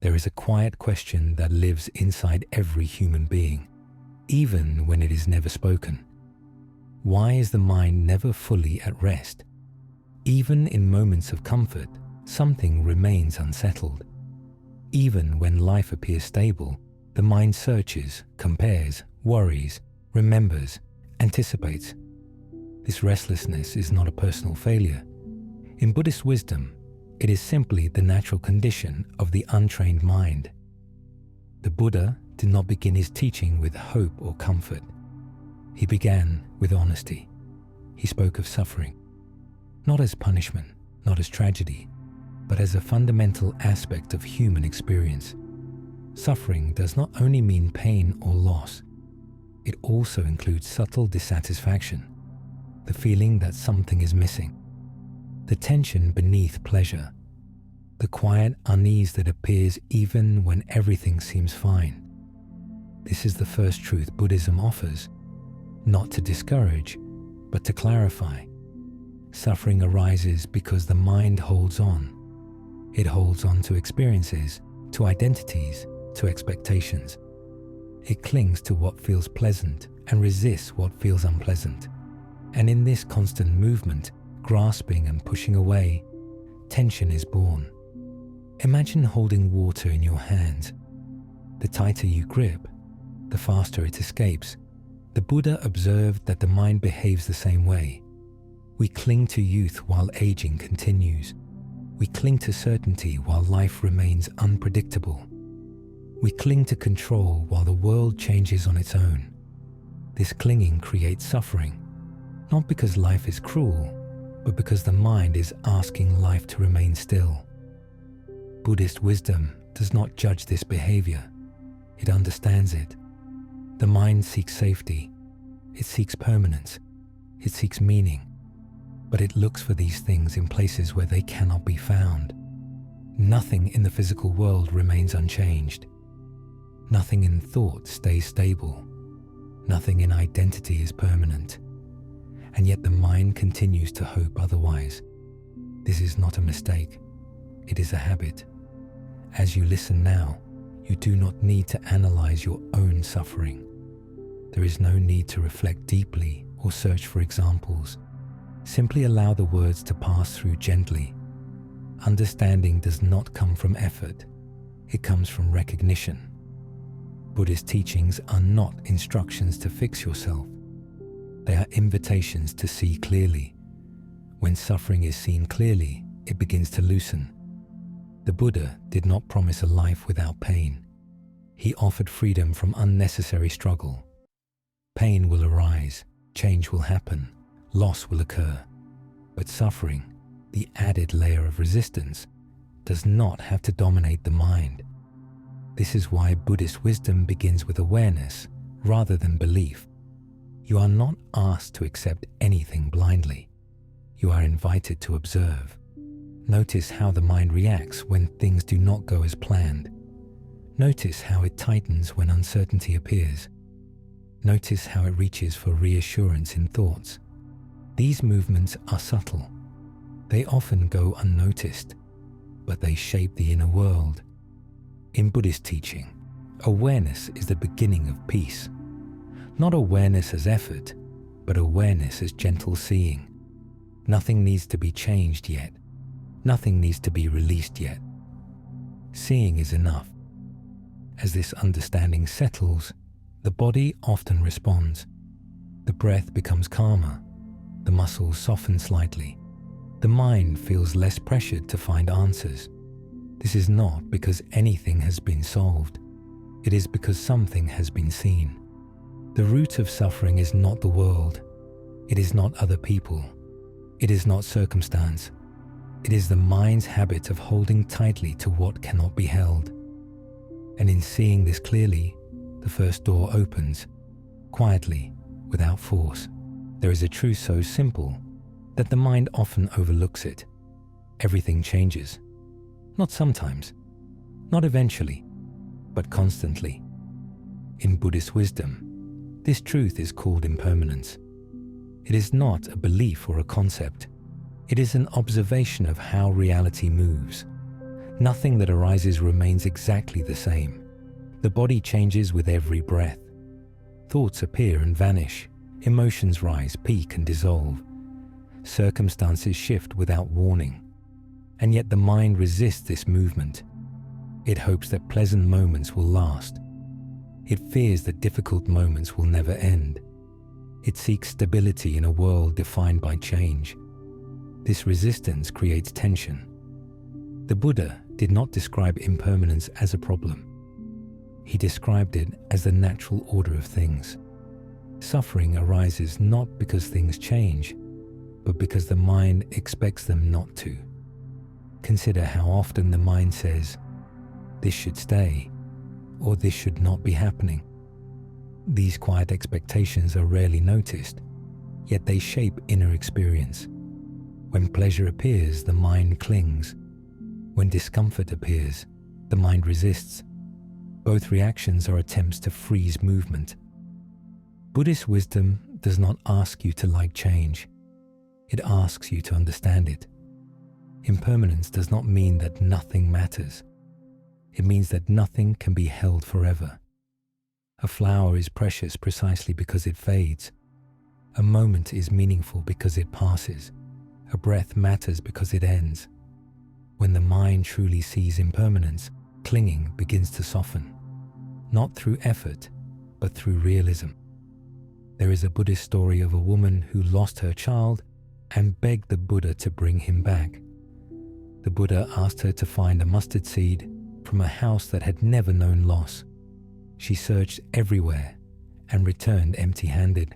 There is a quiet question that lives inside every human being, even when it is never spoken. Why is the mind never fully at rest? Even in moments of comfort, something remains unsettled. Even when life appears stable, the mind searches, compares, worries, remembers, anticipates. This restlessness is not a personal failure. In Buddhist wisdom, it is simply the natural condition of the untrained mind. The Buddha did not begin his teaching with hope or comfort. He began with honesty. He spoke of suffering, not as punishment, not as tragedy, but as a fundamental aspect of human experience. Suffering does not only mean pain or loss, it also includes subtle dissatisfaction, the feeling that something is missing, the tension beneath pleasure, the quiet unease that appears even when everything seems fine. This is the first truth Buddhism offers, not to discourage, but to clarify. Suffering arises because the mind holds on. It holds on to experiences, to identities, to expectations. It clings to what feels pleasant and resists what feels unpleasant. And in this constant movement, grasping and pushing away, tension is born. Imagine holding water in your hands. The tighter you grip, the faster it escapes. The Buddha observed that the mind behaves the same way. We cling to youth while aging continues. We cling to certainty while life remains unpredictable. We cling to control while the world changes on its own. This clinging creates suffering, not because life is cruel, but because the mind is asking life to remain still. Buddhist wisdom does not judge this behavior. It understands it. The mind seeks safety. It seeks permanence. It seeks meaning. But it looks for these things in places where they cannot be found. Nothing in the physical world remains unchanged. Nothing in thought stays stable. Nothing in identity is permanent. And yet the mind continues to hope otherwise. This is not a mistake. It is a habit. As you listen now, you do not need to analyze your own suffering. There is no need to reflect deeply or search for examples. Simply allow the words to pass through gently. Understanding does not come from effort. It comes from recognition. Buddhist teachings are not instructions to fix yourself. They are invitations to see clearly. When suffering is seen clearly, it begins to loosen. The Buddha did not promise a life without pain. He offered freedom from unnecessary struggle. Pain will arise, change will happen, loss will occur. But suffering, the added layer of resistance, does not have to dominate the mind. This is why Buddhist wisdom begins with awareness rather than belief. You are not asked to accept anything blindly. You are invited to observe. Notice how the mind reacts when things do not go as planned. Notice how it tightens when uncertainty appears. Notice how it reaches for reassurance in thoughts. These movements are subtle. They often go unnoticed, but they shape the inner world. In Buddhist teaching, awareness is the beginning of peace. Not awareness as effort, but awareness as gentle seeing. Nothing needs to be changed yet. Nothing needs to be released yet. Seeing is enough. As this understanding settles, the body often responds. The breath becomes calmer. The muscles soften slightly. The mind feels less pressured to find answers. This is not because anything has been solved. It is because something has been seen. The root of suffering is not the world. It is not other people. It is not circumstance. It is the mind's habit of holding tightly to what cannot be held. And in seeing this clearly, the first door opens, quietly, without force. There is a truth so simple that the mind often overlooks it. Everything changes. Not sometimes, not eventually, but constantly. In Buddhist wisdom, this truth is called impermanence. It is not a belief or a concept. It is an observation of how reality moves. Nothing that arises remains exactly the same. The body changes with every breath. Thoughts appear and vanish. Emotions rise, peak, and dissolve. Circumstances shift without warning. And yet the mind resists this movement. It hopes that pleasant moments will last. It fears that difficult moments will never end. It seeks stability in a world defined by change. This resistance creates tension. The Buddha did not describe impermanence as a problem. He described it as the natural order of things. Suffering arises not because things change, but because the mind expects them not to. Consider how often the mind says, "This should stay," or "This should not be happening." These quiet expectations are rarely noticed, yet they shape inner experience. When pleasure appears, the mind clings. When discomfort appears, the mind resists. Both reactions are attempts to freeze movement. Buddhist wisdom does not ask you to like change. It asks you to understand it. Impermanence does not mean that nothing matters. It means that nothing can be held forever. A flower is precious precisely because it fades. A moment is meaningful because it passes. A breath matters because it ends. When the mind truly sees impermanence, clinging begins to soften. Not through effort, but through realism. There is a Buddhist story of a woman who lost her child and begged the Buddha to bring him back. The Buddha asked her to find a mustard seed from a house that had never known loss. She searched everywhere and returned empty-handed.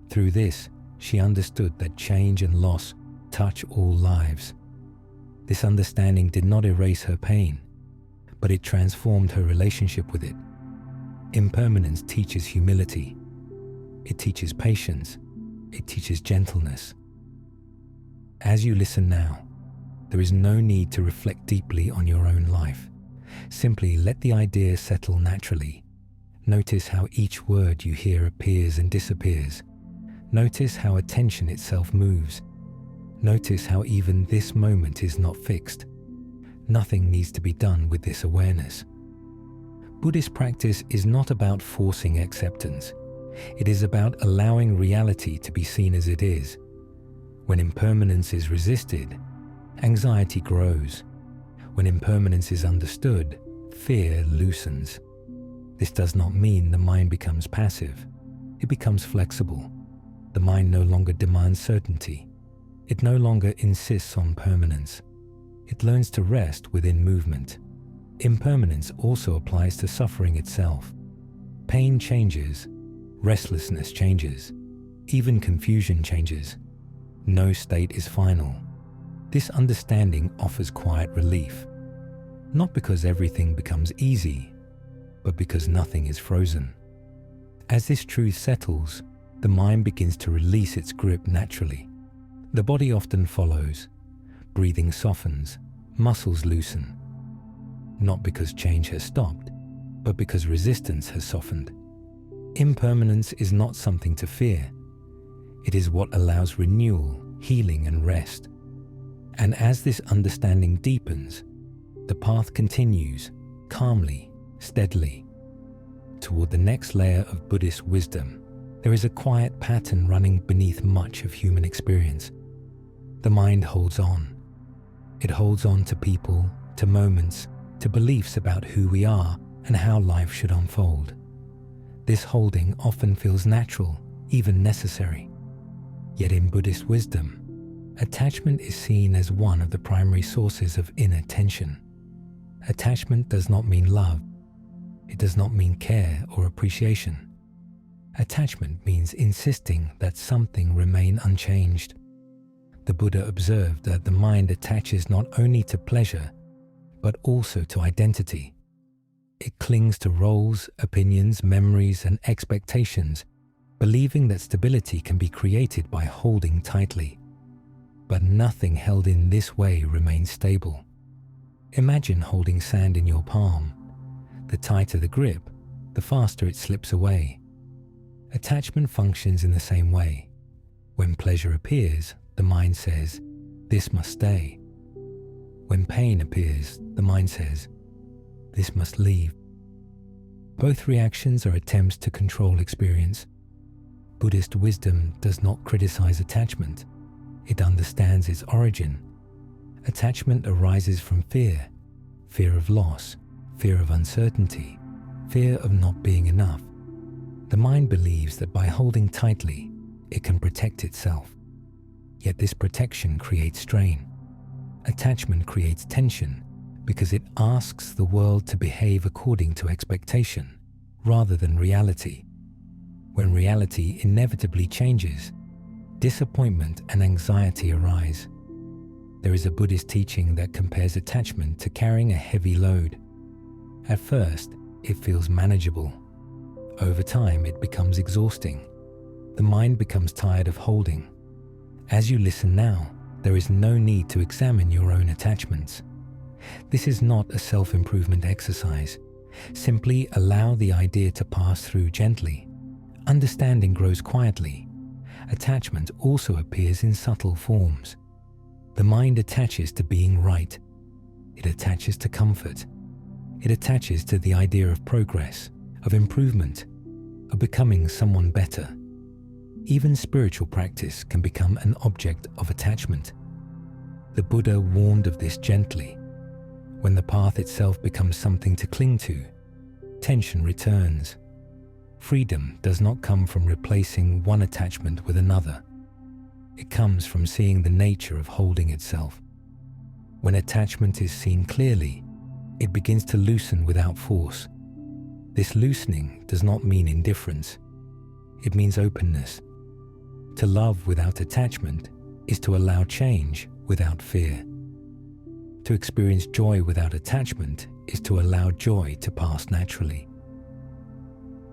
Through this, she understood that change and loss touch all lives. This understanding did not erase her pain, but it transformed her relationship with it. Impermanence teaches humility. It teaches patience. It teaches gentleness. As you listen now, there is no need to reflect deeply on your own life. Simply let the idea settle naturally. Notice how each word you hear appears and disappears. Notice how attention itself moves. Notice how even this moment is not fixed. Nothing needs to be done with this awareness. Buddhist practice is not about forcing acceptance. It is about allowing reality to be seen as it is. When impermanence is resisted, anxiety grows. When impermanence is understood, fear loosens. This does not mean the mind becomes passive. It becomes flexible. The mind no longer demands certainty. It no longer insists on permanence. It learns to rest within movement. Impermanence also applies to suffering itself. Pain changes. Restlessness changes. Even confusion changes. No state is final. This understanding offers quiet relief. Not because everything becomes easy, but because nothing is frozen. As this truth settles, the mind begins to release its grip naturally. The body often follows. Breathing softens, muscles loosen. Not because change has stopped, but because resistance has softened. Impermanence is not something to fear. It is what allows renewal, healing, and rest. And as this understanding deepens, the path continues, calmly, steadily. Toward the next layer of Buddhist wisdom, there is a quiet pattern running beneath much of human experience. The mind holds on. It holds on to people, to moments, to beliefs about who we are and how life should unfold. This holding often feels natural, even necessary. Yet in Buddhist wisdom, attachment is seen as one of the primary sources of inner tension. Attachment does not mean love. It does not mean care or appreciation. Attachment means insisting that something remain unchanged. The Buddha observed that the mind attaches not only to pleasure, but also to identity. It clings to roles, opinions, memories, and expectations, believing that stability can be created by holding tightly. But nothing held in this way remains stable. Imagine holding sand in your palm. The tighter the grip, the faster it slips away. Attachment functions in the same way. When pleasure appears, the mind says, "This must stay." When pain appears, the mind says, "This must leave." Both reactions are attempts to control experience. Buddhist wisdom does not criticize attachment. It understands its origin. Attachment arises from fear, fear of loss, fear of uncertainty, fear of not being enough. The mind believes that by holding tightly, it can protect itself. Yet this protection creates strain. Attachment creates tension because it asks the world to behave according to expectation rather than reality. When reality inevitably changes, disappointment and anxiety arise. There is a Buddhist teaching that compares attachment to carrying a heavy load. At first, it feels manageable. Over time, it becomes exhausting. The mind becomes tired of holding. As you listen now, there is no need to examine your own attachments. This is not a self-improvement exercise. Simply allow the idea to pass through gently. Understanding grows quietly. Attachment also appears in subtle forms. The mind attaches to being right. It attaches to comfort. It attaches to the idea of progress, of improvement, of becoming someone better. Even spiritual practice can become an object of attachment. The Buddha warned of this gently. When the path itself becomes something to cling to, tension returns. Freedom does not come from replacing one attachment with another. It comes from seeing the nature of holding itself. When attachment is seen clearly, it begins to loosen without force. This loosening does not mean indifference. It means openness. To love without attachment is to allow change without fear. To experience joy without attachment is to allow joy to pass naturally.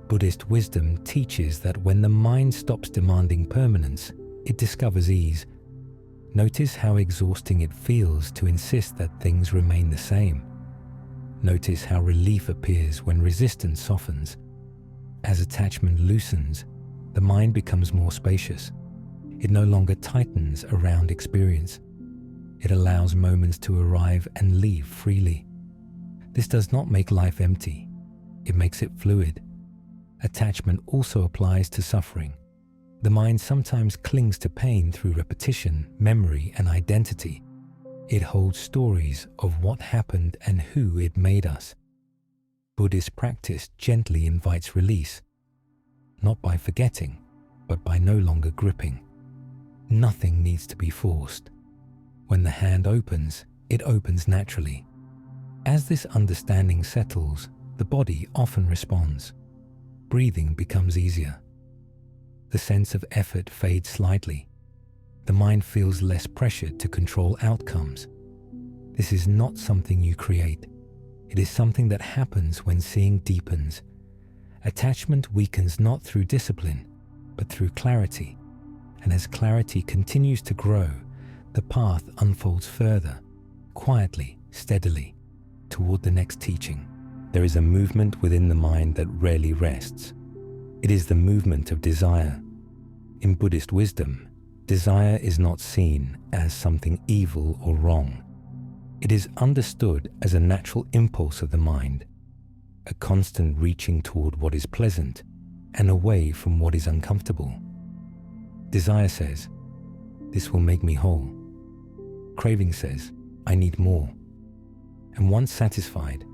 Buddhist wisdom teaches that when the mind stops demanding permanence, it discovers ease. Notice how exhausting it feels to insist that things remain the same. Notice how relief appears when resistance softens. As attachment loosens, the mind becomes more spacious. It no longer tightens around experience. It allows moments to arrive and leave freely. This does not make life empty. It makes it fluid. Attachment also applies to suffering. The mind sometimes clings to pain through repetition, memory, and identity. It holds stories of what happened and who it made us. Buddhist practice gently invites release, not by forgetting, but by no longer gripping. Nothing needs to be forced. When the hand opens, it opens naturally. As this understanding settles, the body often responds. Breathing becomes easier. The sense of effort fades slightly. The mind feels less pressured to control outcomes. This is not something you create. It is something that happens when seeing deepens. Attachment weakens not through discipline, but through clarity. And as clarity continues to grow, the path unfolds further, quietly, steadily, toward the next teaching. There is a movement within the mind that rarely rests. It is the movement of desire. In Buddhist wisdom, desire is not seen as something evil or wrong. It is understood as a natural impulse of the mind, a constant reaching toward what is pleasant and away from what is uncomfortable. Desire says, "This will make me whole." Craving says, "I need more." And once satisfied,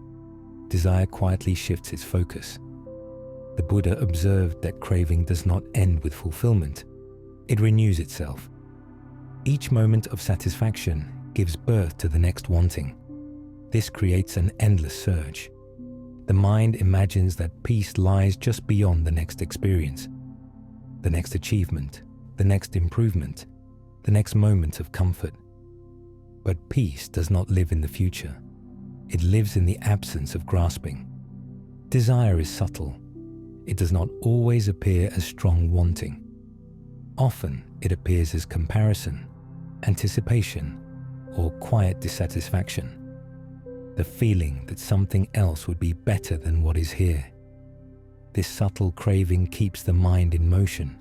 desire quietly shifts its focus. The Buddha observed that craving does not end with fulfillment. It renews itself. Each moment of satisfaction gives birth to the next wanting. This creates an endless search. The mind imagines that peace lies just beyond the next experience, the next achievement, the next improvement, the next moment of comfort. But peace does not live in the future. It lives in the absence of grasping. Desire is subtle. It does not always appear as strong wanting. Often it appears as comparison, anticipation, or quiet dissatisfaction. The feeling that something else would be better than what is here. This subtle craving keeps the mind in motion.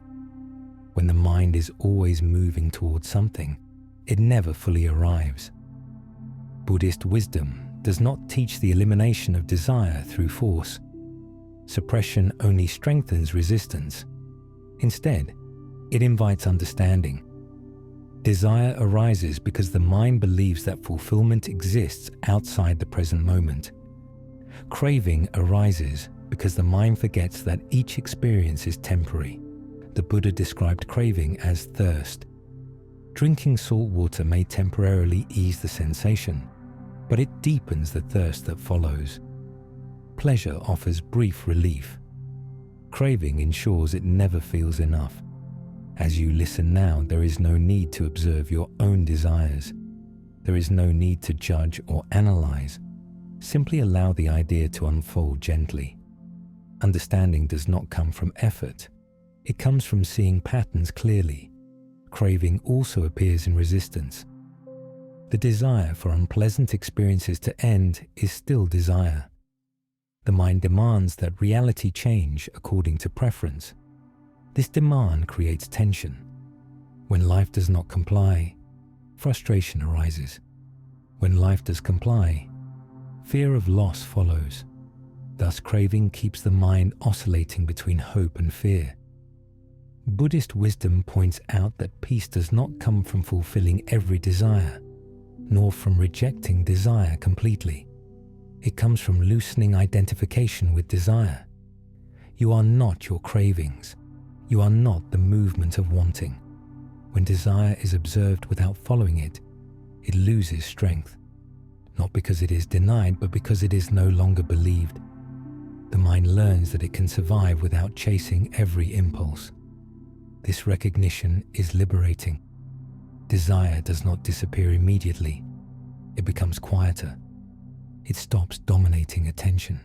When the mind is always moving towards something, it never fully arrives. Buddhist wisdom does not teach the elimination of desire through force. Suppression only strengthens resistance. Instead, it invites understanding. Desire arises because the mind believes that fulfillment exists outside the present moment. Craving arises because the mind forgets that each experience is temporary. The Buddha described craving as thirst. Drinking salt water may temporarily ease the sensation, but it deepens the thirst that follows. Pleasure offers brief relief. Craving ensures it never feels enough. As you listen now, there is no need to observe your own desires. There is no need to judge or analyze. Simply allow the idea to unfold gently. Understanding does not come from effort. It comes from seeing patterns clearly. Craving also appears in resistance. The desire for unpleasant experiences to end is still desire. The mind demands that reality change according to preference. This demand creates tension. When life does not comply, frustration arises. When life does comply, fear of loss follows. Thus, craving keeps the mind oscillating between hope and fear. Buddhist wisdom points out that peace does not come from fulfilling every desire, nor from rejecting desire completely. It comes from loosening identification with desire. You are not your cravings. You are not the movement of wanting. When desire is observed without following it, it loses strength, not because it is denied, but because it is no longer believed. The mind learns that it can survive without chasing every impulse. This recognition is liberating. Desire does not disappear immediately. It becomes quieter. It stops dominating attention.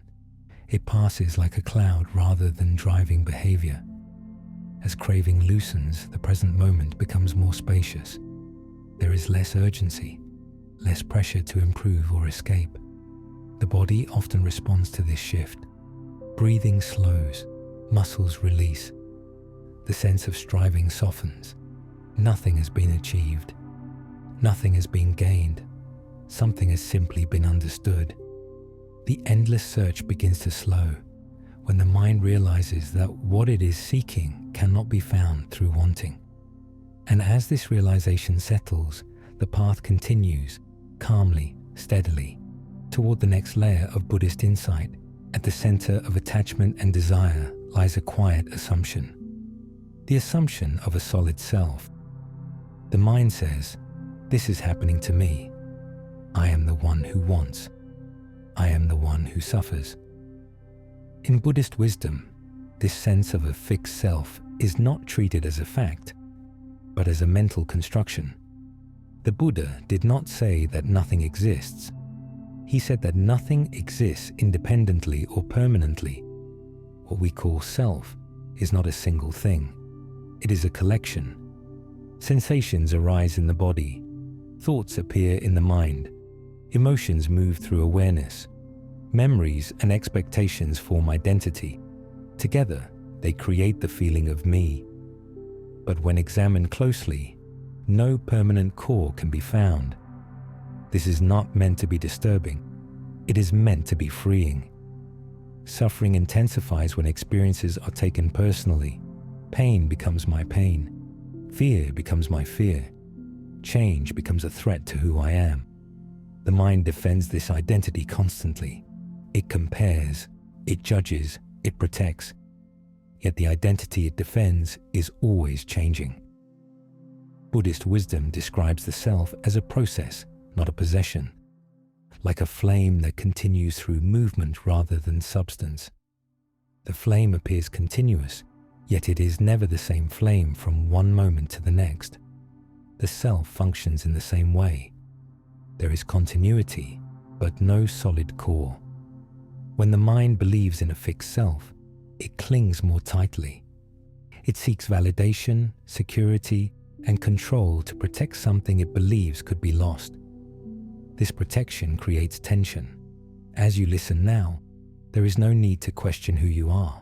It passes like a cloud rather than driving behavior. As craving loosens, the present moment becomes more spacious. There is less urgency, less pressure to improve or escape. The body often responds to this shift. Breathing slows, muscles release. The sense of striving softens. Nothing has been achieved. Nothing has been gained. Something has simply been understood. The endless search begins to slow when the mind realizes that what it is seeking cannot be found through wanting. And as this realization settles, the path continues, calmly, steadily, toward the next layer of Buddhist insight. At the center of attachment and desire lies a quiet assumption. The assumption of a solid self. The mind says, "This is happening to me. I am the one who wants. I am the one who suffers." In Buddhist wisdom, this sense of a fixed self is not treated as a fact, but as a mental construction. The Buddha did not say that nothing exists. He said that nothing exists independently or permanently. What we call self is not a single thing. It is a collection. Sensations arise in the body. Thoughts appear in the mind. Emotions move through awareness. Memories and expectations form identity. Together, they create the feeling of me. But when examined closely, no permanent core can be found. This is not meant to be disturbing. It is meant to be freeing. Suffering intensifies when experiences are taken personally. Pain becomes my pain. Fear becomes my fear. Change becomes a threat to who I am. The mind defends this identity constantly. It compares, it judges, it protects. Yet the identity it defends is always changing. Buddhist wisdom describes the self as a process, not a possession, like a flame that continues through movement rather than substance. The flame appears continuous, yet it is never the same flame from one moment to the next. The self functions in the same way. There is continuity, but no solid core. When the mind believes in a fixed self, it clings more tightly. It seeks validation, security, and control to protect something it believes could be lost. This protection creates tension. As you listen now, there is no need to question who you are.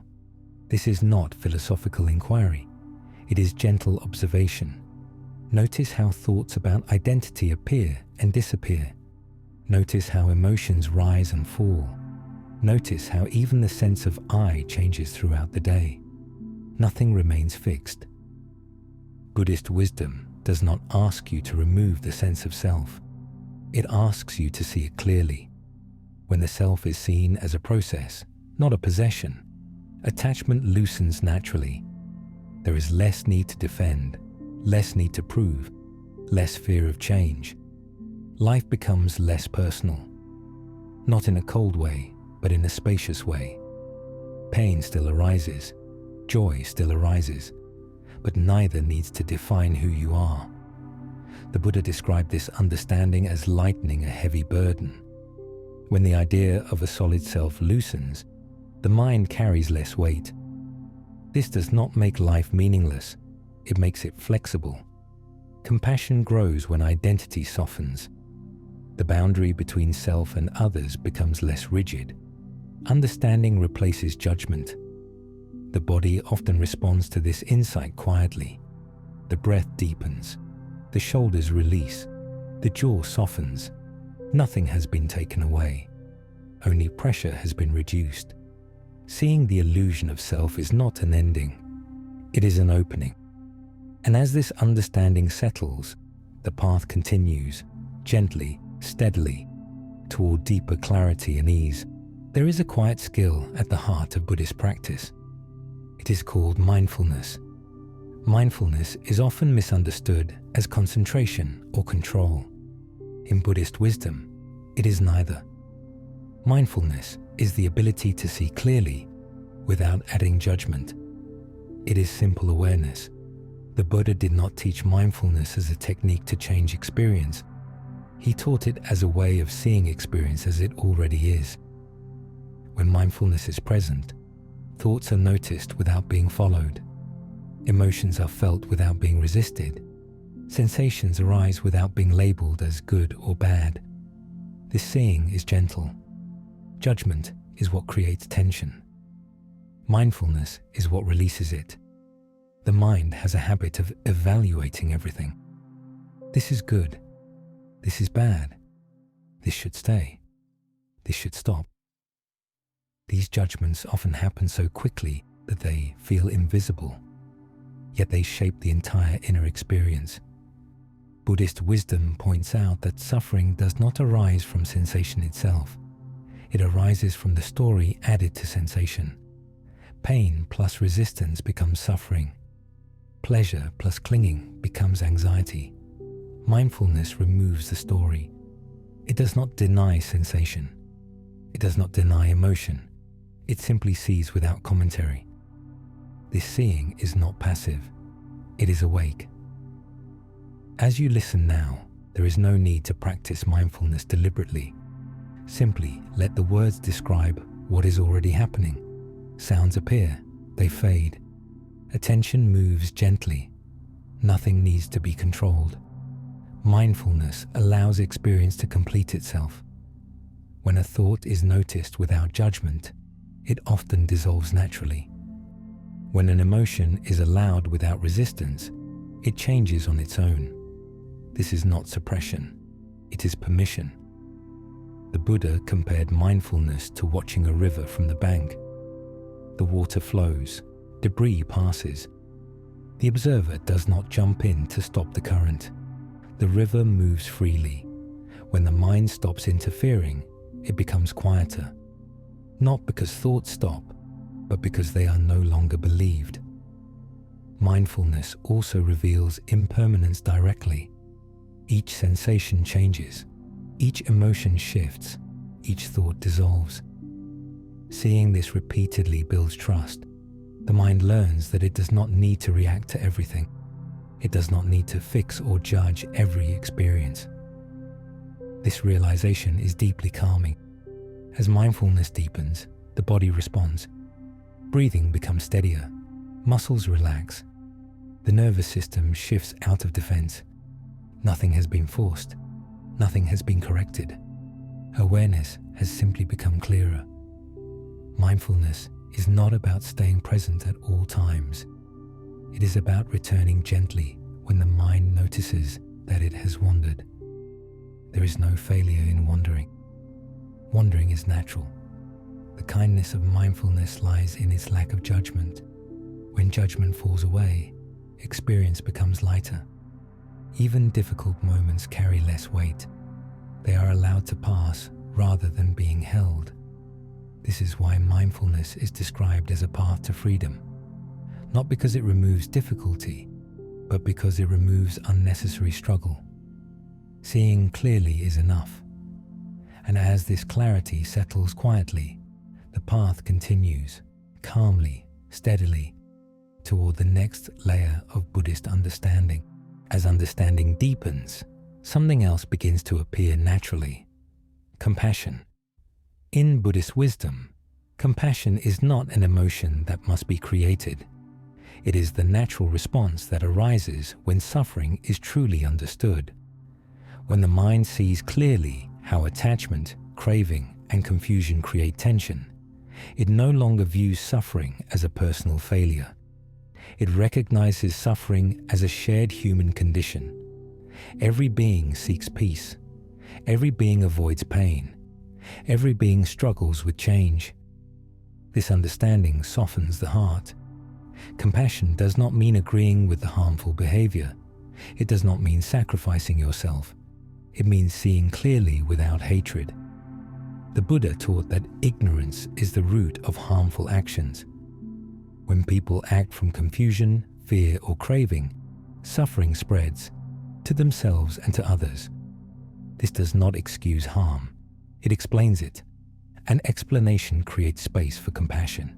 This is not philosophical inquiry. It is gentle observation. Notice how thoughts about identity appear and disappear. Notice how emotions rise and fall. Notice how even the sense of I changes throughout the day. Nothing remains fixed. Buddhist wisdom does not ask you to remove the sense of self. It asks you to see it clearly. When the self is seen as a process, not a possession, attachment loosens naturally. There is less need to defend, less need to prove, less fear of change. Life becomes less personal. Not in a cold way, but in a spacious way. Pain still arises, joy still arises, but neither needs to define who you are. The Buddha described this understanding as lightening a heavy burden. When the idea of a solid self loosens, the mind carries less weight. This does not make life meaningless, it makes it flexible. Compassion grows when identity softens. The boundary between self and others becomes less rigid. Understanding replaces judgment. The body often responds to this insight quietly. The breath deepens. The shoulders release. The jaw softens. Nothing has been taken away. Only pressure has been reduced. Seeing the illusion of self is not an ending. It is an opening. And as this understanding settles, the path continues, gently, steadily, toward deeper clarity and ease. There is a quiet skill at the heart of Buddhist practice. It is called mindfulness. Mindfulness is often misunderstood as concentration or control. In Buddhist wisdom, it is neither. Mindfulness is the ability to see clearly without adding judgment. It is simple awareness. The Buddha did not teach mindfulness as a technique to change experience. He taught it as a way of seeing experience as it already is. When mindfulness is present, thoughts are noticed without being followed. Emotions are felt without being resisted. Sensations arise without being labeled as good or bad. This seeing is gentle. Judgment is what creates tension. Mindfulness is what releases it. The mind has a habit of evaluating everything. This is good. This is bad. This should stay. This should stop. These judgments often happen so quickly that they feel invisible, yet they shape the entire inner experience. Buddhist wisdom points out that suffering does not arise from sensation itself. It arises from the story added to sensation. Pain plus resistance becomes suffering. Pleasure plus clinging becomes anxiety. Mindfulness removes the story. It does not deny sensation. It does not deny emotion. It simply sees without commentary. This seeing is not passive. It is awake. As you listen now, there is no need to practice mindfulness deliberately. Simply let the words describe what is already happening. Sounds appear, they fade. Attention moves gently. Nothing needs to be controlled. Mindfulness allows experience to complete itself. When a thought is noticed without judgment, it often dissolves naturally. When an emotion is allowed without resistance, it changes on its own. This is not suppression, it is permission. The Buddha compared mindfulness to watching a river from the bank. The water flows, debris passes. The observer does not jump in to stop the current. The river moves freely. When the mind stops interfering, it becomes quieter. Not because thoughts stop, but because they are no longer believed. Mindfulness also reveals impermanence directly. Each sensation changes. Each emotion shifts. Each thought dissolves. Seeing this repeatedly builds trust. The mind learns that it does not need to react to everything. It does not need to fix or judge every experience. This realization is deeply calming. As mindfulness deepens, the body responds. Breathing becomes steadier. Muscles relax. The nervous system shifts out of defense. Nothing has been forced. Nothing has been corrected. Awareness has simply become clearer. Mindfulness is not about staying present at all times. It is about returning gently when the mind notices that it has wandered. There is no failure in wandering. Wandering is natural. The kindness of mindfulness lies in its lack of judgment. When judgment falls away, experience becomes lighter. Even difficult moments carry less weight. They are allowed to pass rather than being held. This is why mindfulness is described as a path to freedom, not because it removes difficulty, but because it removes unnecessary struggle. Seeing clearly is enough. And as this clarity settles quietly, the path continues, calmly, steadily, toward the next layer of Buddhist understanding. As understanding deepens, something else begins to appear naturally: compassion. In Buddhist wisdom, compassion is not an emotion that must be created. It is the natural response that arises when suffering is truly understood. When the mind sees clearly how attachment, craving, and confusion create tension, it no longer views suffering as a personal failure. It recognizes suffering as a shared human condition. Every being seeks peace. Every being avoids pain. Every being struggles with change. This understanding softens the heart. Compassion does not mean agreeing with the harmful behavior. It does not mean sacrificing yourself. It means seeing clearly without hatred. The Buddha taught that ignorance is the root of harmful actions. When people act from confusion, fear, or craving, suffering spreads to themselves and to others. This does not excuse harm. It explains it. An explanation creates space for compassion.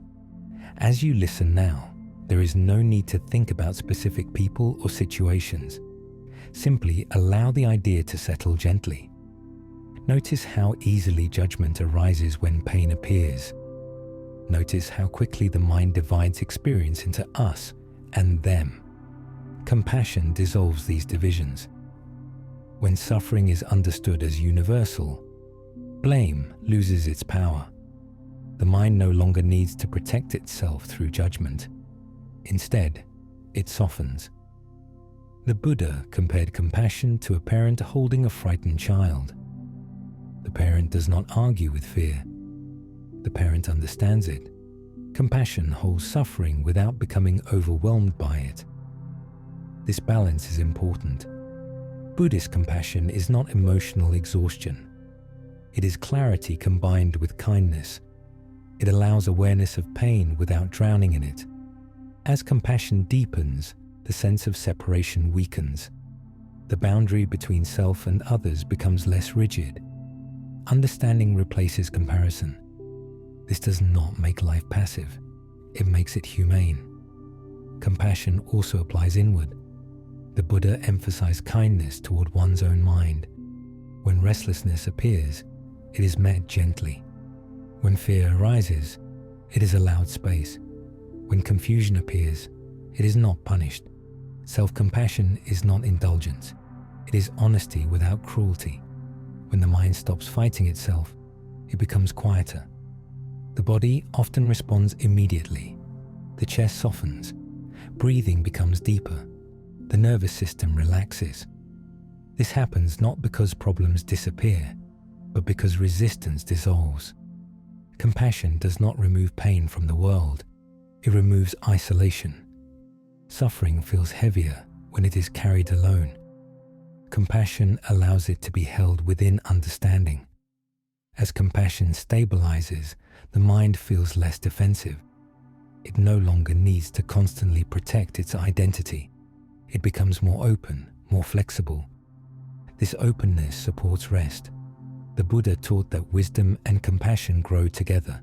As you listen now, there is no need to think about specific people or situations. Simply allow the idea to settle gently. Notice how easily judgment arises when pain appears. Notice how quickly the mind divides experience into us and them. Compassion dissolves these divisions. When suffering is understood as universal, blame loses its power. The mind no longer needs to protect itself through judgment. Instead, it softens. The Buddha compared compassion to a parent holding a frightened child. The parent does not argue with fear. The parent understands it. Compassion holds suffering without becoming overwhelmed by it. This balance is important. Buddhist compassion is not emotional exhaustion. It is clarity combined with kindness. It allows awareness of pain without drowning in it. As compassion deepens, the sense of separation weakens. The boundary between self and others becomes less rigid. Understanding replaces comparison. This does not make life passive. It makes it humane. Compassion also applies inward. The Buddha emphasized kindness toward one's own mind. When restlessness appears, it is met gently. When fear arises, it is allowed space. When confusion appears, it is not punished. Self-compassion is not indulgence. It is honesty without cruelty. When the mind stops fighting itself, it becomes quieter. The body often responds immediately. The chest softens. Breathing becomes deeper. The nervous system relaxes. This happens not because problems disappear, but because resistance dissolves. Compassion does not remove pain from the world. It removes isolation. Suffering feels heavier when it is carried alone. Compassion allows it to be held within understanding. As compassion stabilizes, the mind feels less defensive. It no longer needs to constantly protect its identity. It becomes more open, more flexible. This openness supports rest. The Buddha taught that wisdom and compassion grow together.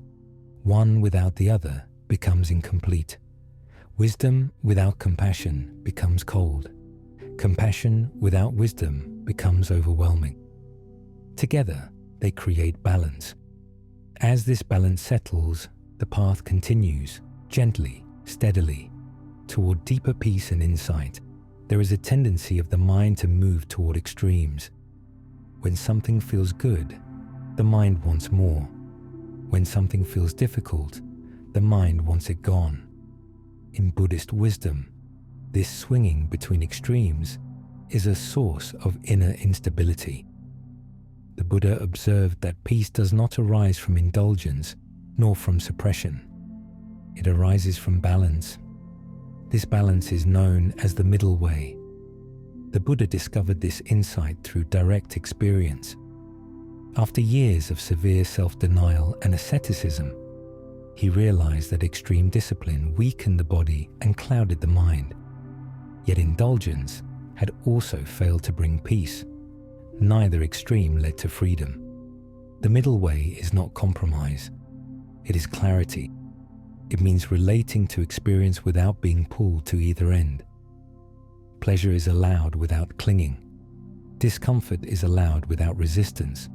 One without the other becomes incomplete. Wisdom without compassion becomes cold. Compassion without wisdom becomes overwhelming. Together, they create balance. As this balance settles, the path continues, gently, steadily, toward deeper peace and insight. There is a tendency of the mind to move toward extremes. When something feels good, the mind wants more. When something feels difficult, the mind wants it gone. In Buddhist wisdom, this swinging between extremes is a source of inner instability. The Buddha observed that peace does not arise from indulgence nor from suppression. It arises from balance. This balance is known as the middle way. The Buddha discovered this insight through direct experience. After years of severe self-denial and asceticism, he realized that extreme discipline weakened the body and clouded the mind. Yet indulgence had also failed to bring peace. Neither extreme led to freedom. The middle way is not compromise. It is clarity. It means relating to experience without being pulled to either end. Pleasure is allowed without clinging. Discomfort is allowed without resistance.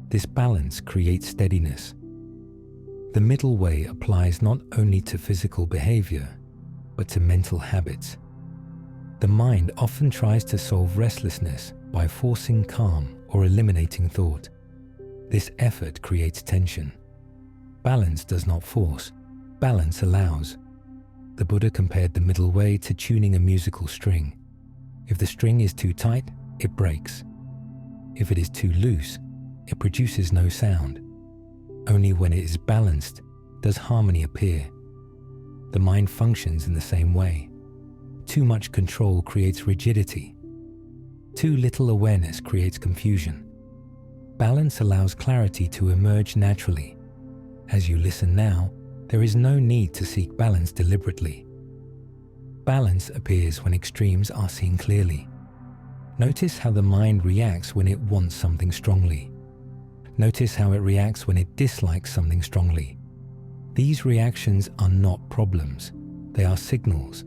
This balance creates steadiness. The middle way applies not only to physical behavior, but to mental habits. The mind often tries to solve restlessness by forcing calm or eliminating thought. This effort creates tension. Balance does not force. Balance allows. The Buddha compared the middle way to tuning a musical string. If the string is too tight, it breaks. If it is too loose, it produces no sound. Only when it is balanced does harmony appear. The mind functions in the same way. Too much control creates rigidity. Too little awareness creates confusion. Balance allows clarity to emerge naturally. As you listen now, there is no need to seek balance deliberately. Balance appears when extremes are seen clearly. Notice how the mind reacts when it wants something strongly. Notice how it reacts when it dislikes something strongly. These reactions are not problems, they are signals.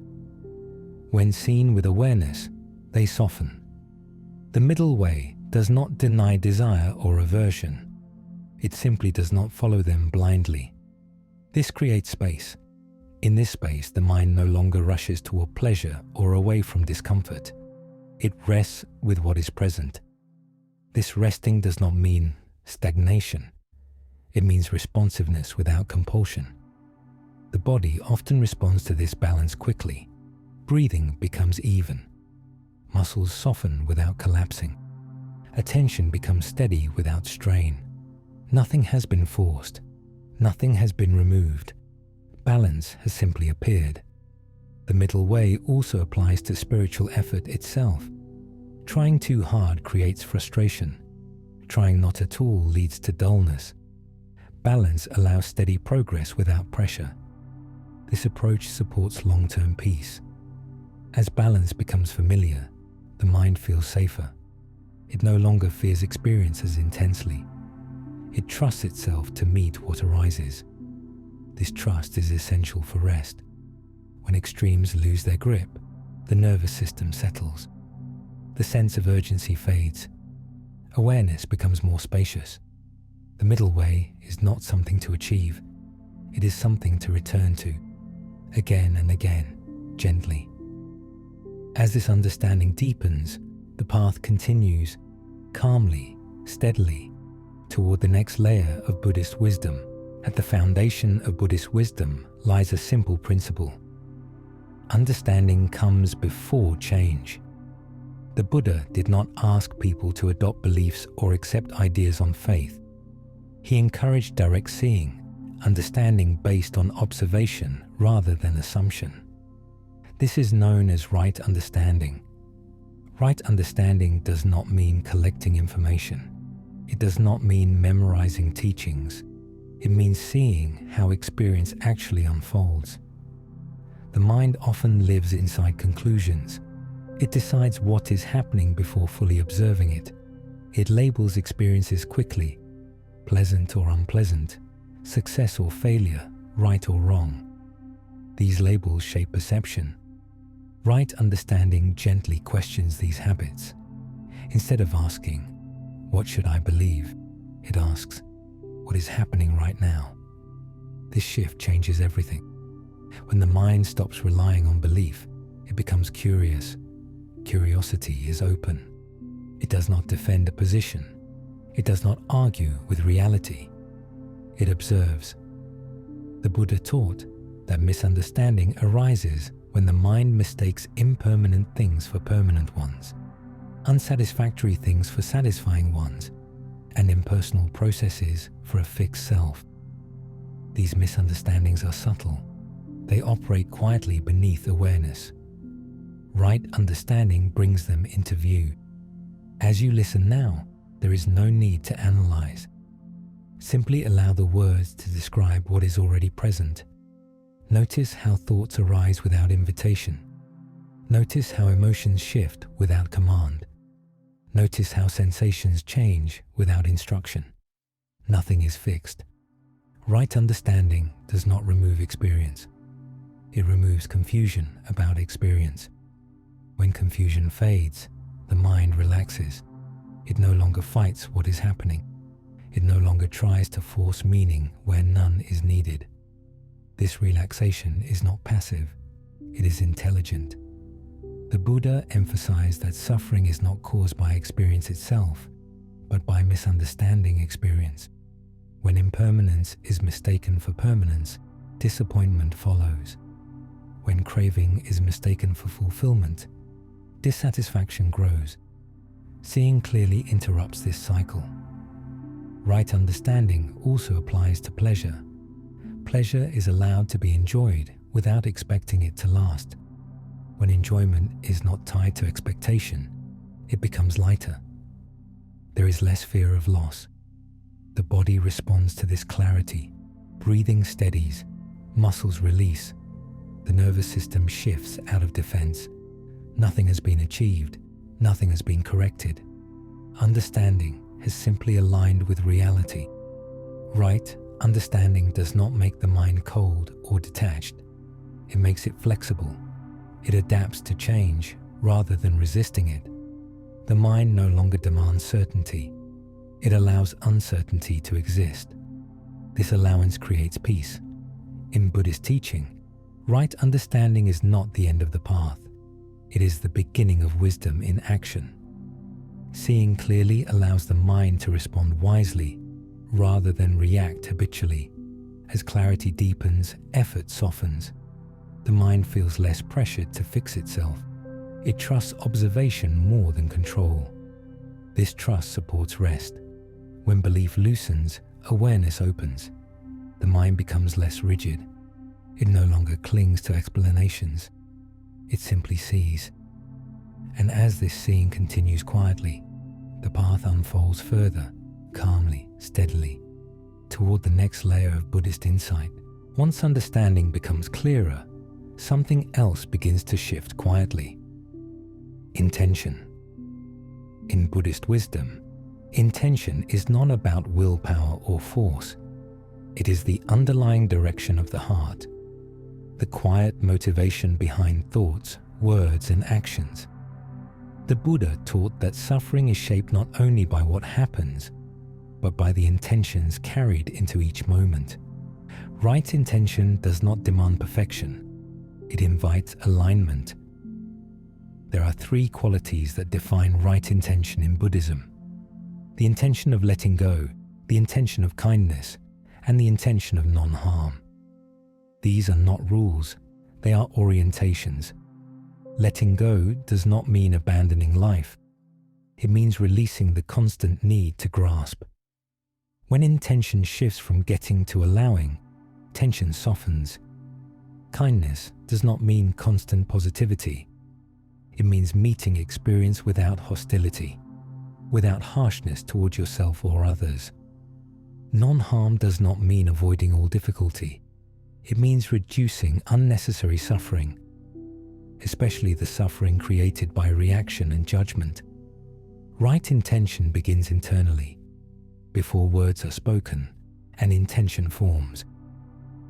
When seen with awareness, they soften. The middle way does not deny desire or aversion. It simply does not follow them blindly. This creates space. In this space, the mind no longer rushes toward pleasure or away from discomfort. It rests with what is present. This resting does not mean stagnation. It means responsiveness without compulsion. The body often responds to this balance quickly. Breathing becomes even. Muscles soften without collapsing. Attention becomes steady without strain. Nothing has been forced. Nothing has been removed. Balance has simply appeared. The middle way also applies to spiritual effort itself. Trying too hard creates frustration. Trying not at all leads to dullness. Balance allows steady progress without pressure. This approach supports long-term peace. As balance becomes familiar, the mind feels safer. It no longer fears experience as intensely. It trusts itself to meet what arises. This trust is essential for rest. When extremes lose their grip, the nervous system settles. The sense of urgency fades. Awareness becomes more spacious. The middle way is not something to achieve. It is something to return to, again and again, gently. As this understanding deepens, the path continues, calmly, steadily, toward the next layer of Buddhist wisdom. At the foundation of Buddhist wisdom lies a simple principle. Understanding comes before change. The Buddha did not ask people to adopt beliefs or accept ideas on faith. He encouraged direct seeing, understanding based on observation rather than assumption. This is known as right understanding. Right understanding does not mean collecting information. It does not mean memorizing teachings. It means seeing how experience actually unfolds. The mind often lives inside conclusions. It decides what is happening before fully observing it. It labels experiences quickly, pleasant or unpleasant, success or failure, right or wrong. These labels shape perception. Right understanding gently questions these habits. Instead of asking, "What should I believe?" it asks, "What is happening right now?" This shift changes everything. When the mind stops relying on belief, it becomes curious. Curiosity is open. It does not defend a position. It does not argue with reality. It observes. The Buddha taught that misunderstanding arises when the mind mistakes impermanent things for permanent ones, unsatisfactory things for satisfying ones, and impersonal processes for a fixed self. These misunderstandings are subtle. They operate quietly beneath awareness. Right understanding brings them into view. As you listen now, there is no need to analyze. Simply allow the words to describe what is already present. Notice how thoughts arise without invitation. Notice how emotions shift without command. Notice how sensations change without instruction. Nothing is fixed. Right understanding does not remove experience. It removes confusion about experience. When confusion fades, the mind relaxes. It no longer fights what is happening. It no longer tries to force meaning where none is needed. This relaxation is not passive. It is intelligent. The Buddha emphasized that suffering is not caused by experience itself, but by misunderstanding experience. When impermanence is mistaken for permanence, disappointment follows. When craving is mistaken for fulfillment, dissatisfaction grows. Seeing clearly interrupts this cycle. Right understanding also applies to pleasure. Pleasure is allowed to be enjoyed without expecting it to last. When enjoyment is not tied to expectation, it becomes lighter. There is less fear of loss. The body responds to this clarity. Breathing steadies, muscles release. The nervous system shifts out of defense. Nothing has been achieved. Nothing has been corrected. Understanding has simply aligned with reality. Right understanding does not make the mind cold or detached. It makes it flexible. It adapts to change rather than resisting it. The mind no longer demands certainty. It allows uncertainty to exist. This allowance creates peace. In Buddhist teaching, right understanding is not the end of the path. It is the beginning of wisdom in action. Seeing clearly allows the mind to respond wisely rather than react habitually. As clarity deepens, effort softens. The mind feels less pressured to fix itself. It trusts observation more than control. This trust supports rest. When belief loosens, awareness opens. The mind becomes less rigid. It no longer clings to explanations. It simply sees. And as this seeing continues quietly, the path unfolds further, calmly, steadily, toward the next layer of Buddhist insight. Once understanding becomes clearer, something else begins to shift quietly. Intention. In Buddhist wisdom, intention is not about willpower or force. It is the underlying direction of the heart, the quiet motivation behind thoughts, words, and actions. The Buddha taught that suffering is shaped not only by what happens, but by the intentions carried into each moment. Right intention does not demand perfection. It invites alignment. There are three qualities that define right intention in Buddhism: the intention of letting go, the intention of kindness, and the intention of non-harm. These are not rules, they are orientations. Letting go does not mean abandoning life. It means releasing the constant need to grasp. When intention shifts from getting to allowing, tension softens. Kindness does not mean constant positivity. It means meeting experience without hostility, without harshness towards yourself or others. Non-harm does not mean avoiding all difficulty. It means reducing unnecessary suffering, especially the suffering created by reaction and judgment. Right intention begins internally. Before words are spoken, an intention forms.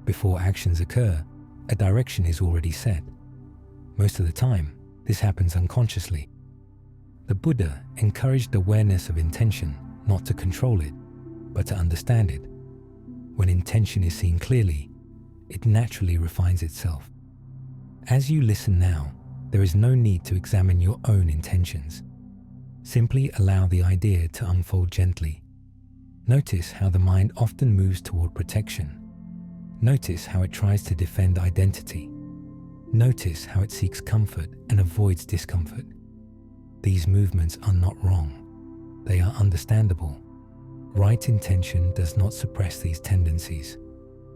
Before actions occur, a direction is already set. Most of the time, this happens unconsciously. The Buddha encouraged awareness of intention, not to control it, but to understand it. When intention is seen clearly, it naturally refines itself. As you listen now, there is no need to examine your own intentions. Simply allow the idea to unfold gently. Notice how the mind often moves toward protection. Notice how it tries to defend identity. Notice how it seeks comfort and avoids discomfort. These movements are not wrong. They are understandable. Right intention does not suppress these tendencies,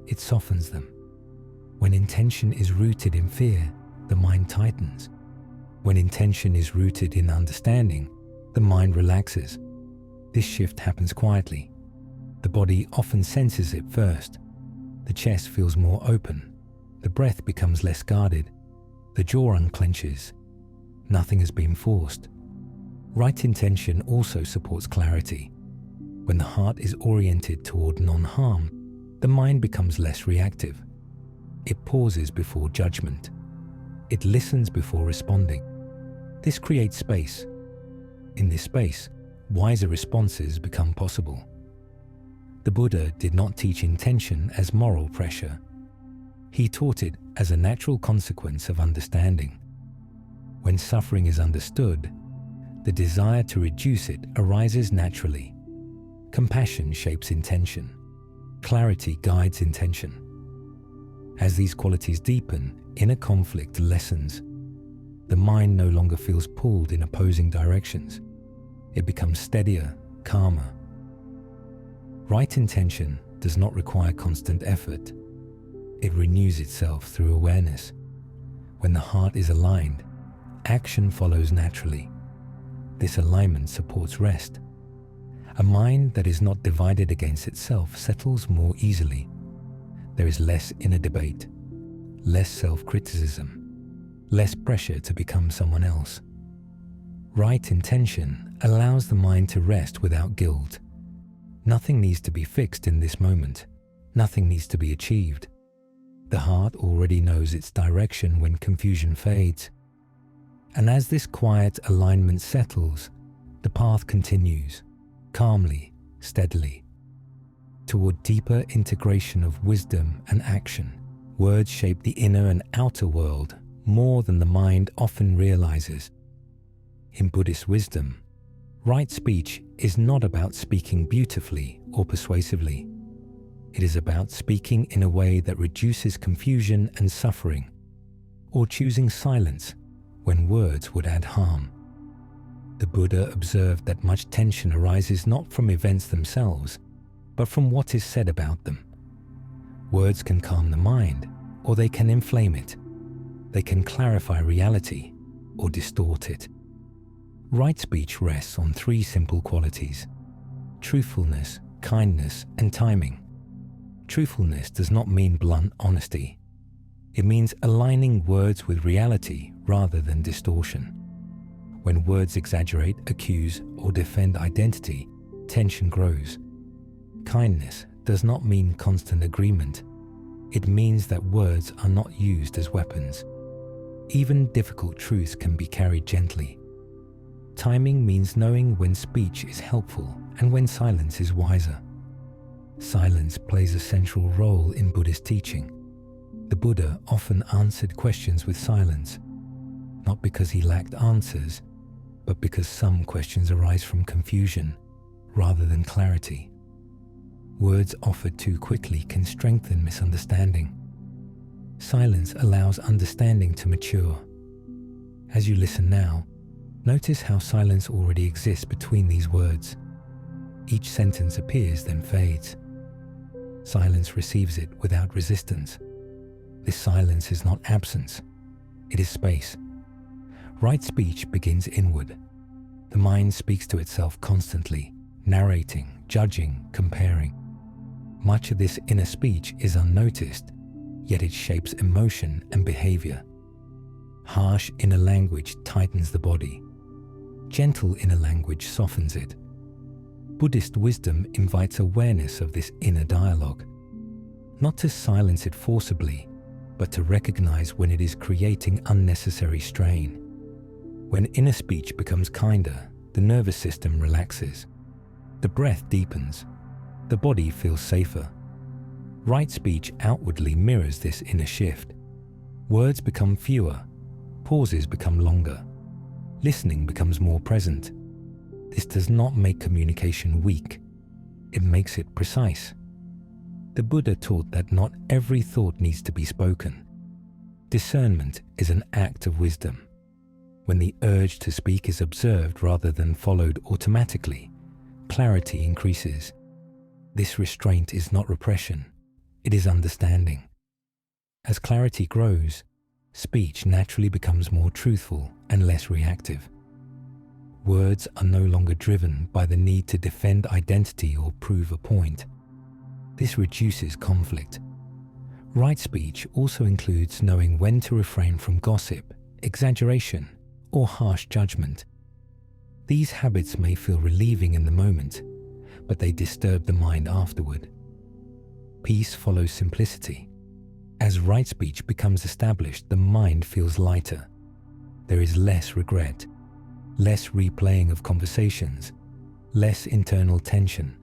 it softens them. When intention is rooted in fear, the mind tightens. When intention is rooted in understanding, the mind relaxes. This shift happens quietly. The body often senses it first. The chest feels more open. The breath becomes less guarded. The jaw unclenches. Nothing has been forced. Right intention also supports clarity. When the heart is oriented toward non-harm, the mind becomes less reactive. It pauses before judgment. It listens before responding. This creates space. In this space, wiser responses become possible. The Buddha did not teach intention as moral pressure. He taught it as a natural consequence of understanding. When suffering is understood, the desire to reduce it arises naturally. Compassion shapes intention. Clarity guides intention. As these qualities deepen, inner conflict lessens. The mind no longer feels pulled in opposing directions. It becomes steadier, calmer. Right intention does not require constant effort. It renews itself through awareness. When the heart is aligned, action follows naturally. This alignment supports rest. A mind that is not divided against itself settles more easily. There is less inner debate, less self-criticism, less pressure to become someone else. Right intention allows the mind to rest without guilt. Nothing needs to be fixed in this moment. Nothing needs to be achieved. The heart already knows its direction when confusion fades. And as this quiet alignment settles, the path continues, calmly, steadily, toward deeper integration of wisdom and action. Words shape the inner and outer world more than the mind often realizes. In Buddhist wisdom, right speech is not about speaking beautifully or persuasively. It is about speaking in a way that reduces confusion and suffering, or choosing silence when words would add harm. The Buddha observed that much tension arises not from events themselves, but from what is said about them. Words can calm the mind, or they can inflame it. They can clarify reality, or distort it. Right speech rests on three simple qualities: truthfulness, kindness, and timing. Truthfulness does not mean blunt honesty. It means aligning words with reality rather than distortion. When words exaggerate, accuse, or defend identity, tension grows. Kindness does not mean constant agreement. It means that words are not used as weapons. Even difficult truths can be carried gently. Timing means knowing when speech is helpful and when silence is wiser. Silence plays a central role in Buddhist teaching. The Buddha often answered questions with silence, not because he lacked answers, but because some questions arise from confusion rather than clarity. Words offered too quickly can strengthen misunderstanding. Silence allows understanding to mature. As you listen now, notice how silence already exists between these words. Each sentence appears, then fades. Silence receives it without resistance. This silence is not absence, it is space. Right speech begins inward. The mind speaks to itself constantly, narrating, judging, comparing. Much of this inner speech is unnoticed, yet it shapes emotion and behavior. Harsh inner language tightens the body. Gentle inner language softens it. Buddhist wisdom invites awareness of this inner dialogue, not to silence it forcibly, but to recognize when it is creating unnecessary strain. When inner speech becomes kinder, the nervous system relaxes. The breath deepens. The body feels safer. Right speech outwardly mirrors this inner shift. Words become fewer. Pauses become longer. Listening becomes more present. This does not make communication weak. It makes it precise. The Buddha taught that not every thought needs to be spoken. Discernment is an act of wisdom. When the urge to speak is observed rather than followed automatically, clarity increases. This restraint is not repression, it is understanding. As clarity grows, speech naturally becomes more truthful and less reactive. Words are no longer driven by the need to defend identity or prove a point. This reduces conflict. Right speech also includes knowing when to refrain from gossip, exaggeration, or harsh judgment. These habits may feel relieving in the moment, but they disturb the mind afterward. Peace follows simplicity. As right speech becomes established, the mind feels lighter. There is less regret, less replaying of conversations, less internal tension.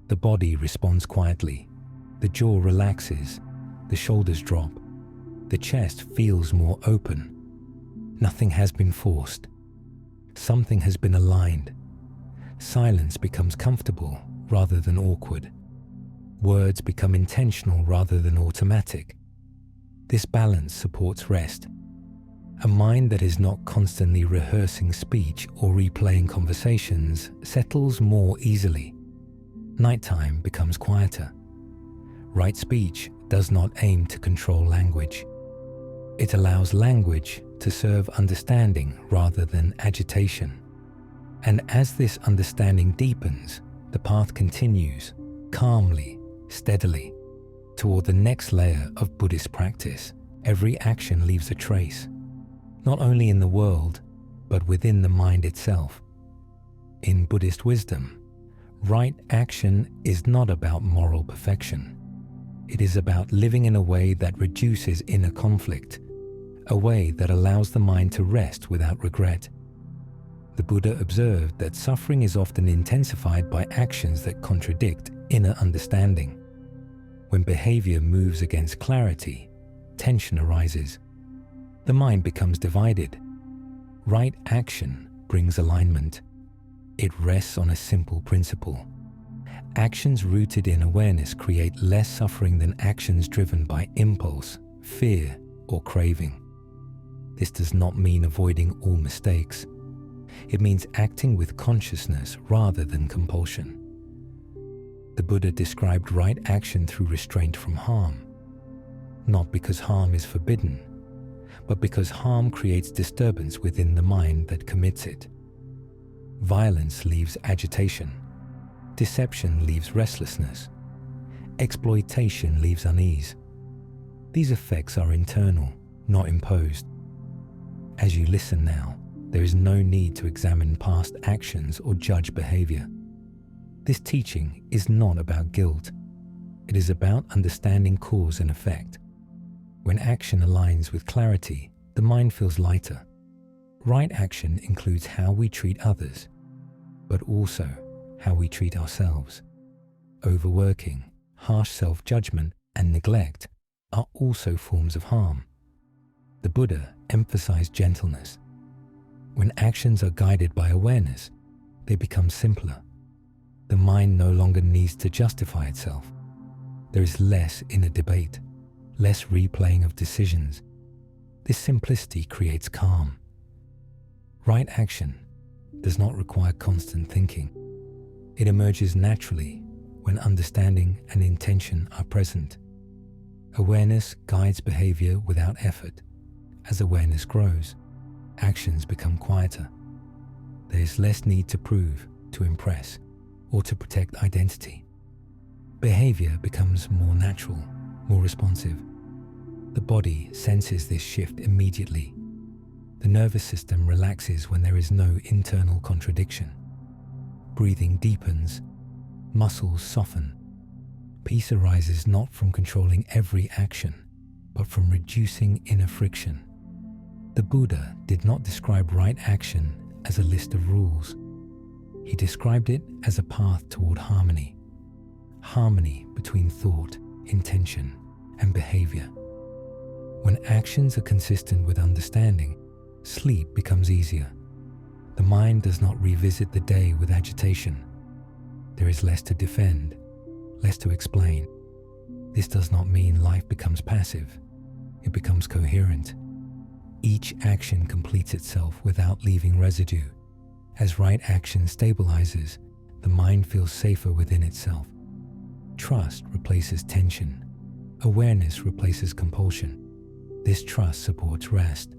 The body responds quietly. The jaw relaxes, the shoulders drop, the chest feels more open. Nothing has been forced. Something has been aligned. Silence becomes comfortable rather than awkward. Words become intentional rather than automatic. This balance supports rest. A mind that is not constantly rehearsing speech or replaying conversations settles more easily. Nighttime becomes quieter. Right speech does not aim to control language. It allows language to serve understanding rather than agitation. And as this understanding deepens, the path continues, calmly, steadily, toward the next layer of Buddhist practice. Every action leaves a trace, not only in the world, but within the mind itself. In Buddhist wisdom, right action is not about moral perfection. It is about living in a way that reduces inner conflict, a way that allows the mind to rest without regret. The Buddha observed that suffering is often intensified by actions that contradict inner understanding. When behavior moves against clarity, tension arises. The mind becomes divided. Right action brings alignment. It rests on a simple principle. Actions rooted in awareness create less suffering than actions driven by impulse, fear, or craving. This does not mean avoiding all mistakes. It means acting with consciousness rather than compulsion. The Buddha described right action through restraint from harm, not because harm is forbidden, but because harm creates disturbance within the mind that commits it. Violence leaves agitation. Deception leaves restlessness. Exploitation leaves unease. These effects are internal, not imposed. As you listen now, there is no need to examine past actions or judge behavior. This teaching is not about guilt. It is about understanding cause and effect. When action aligns with clarity, the mind feels lighter. Right action includes how we treat others, but also how we treat ourselves. Overworking, harsh self-judgment, and neglect are also forms of harm. The Buddha emphasized gentleness. When actions are guided by awareness, they become simpler. The mind no longer needs to justify itself. There is less inner debate, less replaying of decisions. This simplicity creates calm. Right action does not require constant thinking. It emerges naturally when understanding and intention are present. Awareness guides behavior without effort. As awareness grows, actions become quieter. There is less need to prove, to impress, or to protect identity. Behavior becomes more natural, more responsive. The body senses this shift immediately. The nervous system relaxes when there is no internal contradiction. Breathing deepens, muscles soften. Peace arises not from controlling every action, but from reducing inner friction. The Buddha did not describe right action as a list of rules. He described it as a path toward harmony. Harmony between thought, intention, and behavior. When actions are consistent with understanding, sleep becomes easier. The mind does not revisit the day with agitation. There is less to defend, less to explain. This does not mean life becomes passive. It becomes coherent. Each action completes itself without leaving residue. As right action stabilizes, the mind feels safer within itself. Trust replaces tension. Awareness replaces compulsion. This trust supports rest.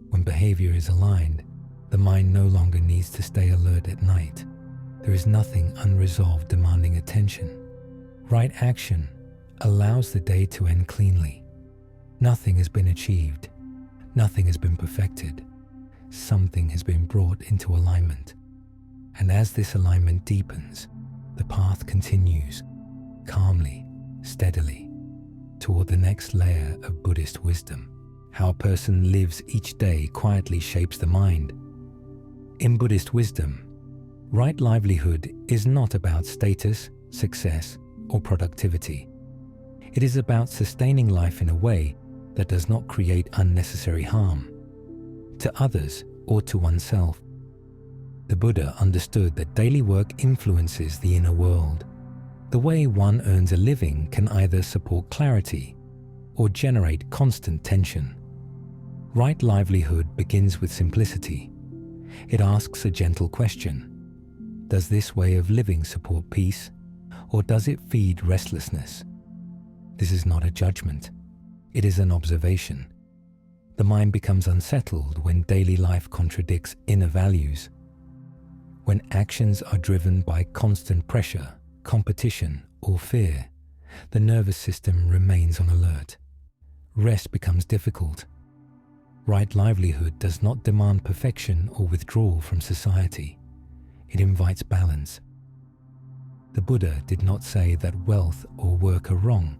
When behavior is aligned, the mind no longer needs to stay alert at night. There is nothing unresolved demanding attention. Right action allows the day to end cleanly. Nothing has been achieved. Nothing has been perfected. Something has been brought into alignment. And as this alignment deepens, the path continues, calmly, steadily, toward the next layer of Buddhist wisdom. How a person lives each day quietly shapes the mind. In Buddhist wisdom, right livelihood is not about status, success, or productivity. It is about sustaining life in a way that does not create unnecessary harm to others or to oneself. The Buddha understood that daily work influences the inner world. The way one earns a living can either support clarity or generate constant tension. Right livelihood begins with simplicity. It asks a gentle question. Does this way of living support peace, or does it feed restlessness? This is not a judgment. It is an observation. The mind becomes unsettled when daily life contradicts inner values. When actions are driven by constant pressure, competition, or fear, the nervous system remains on alert. Rest becomes difficult. Right livelihood does not demand perfection or withdrawal from society. It invites balance. The Buddha did not say that wealth or work are wrong.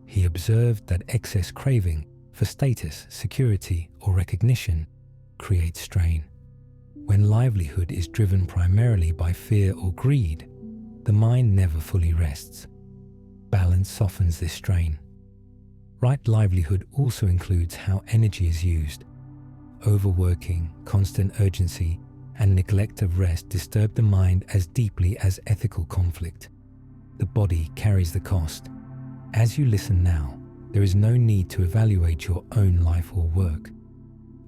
He observed that excess craving for status, security, or recognition creates strain. When livelihood is driven primarily by fear or greed, the mind never fully rests. Balance softens this strain. Right livelihood also includes how energy is used. Overworking, constant urgency, and neglect of rest disturb the mind as deeply as ethical conflict. The body carries the cost. As you listen now, there is no need to evaluate your own life or work.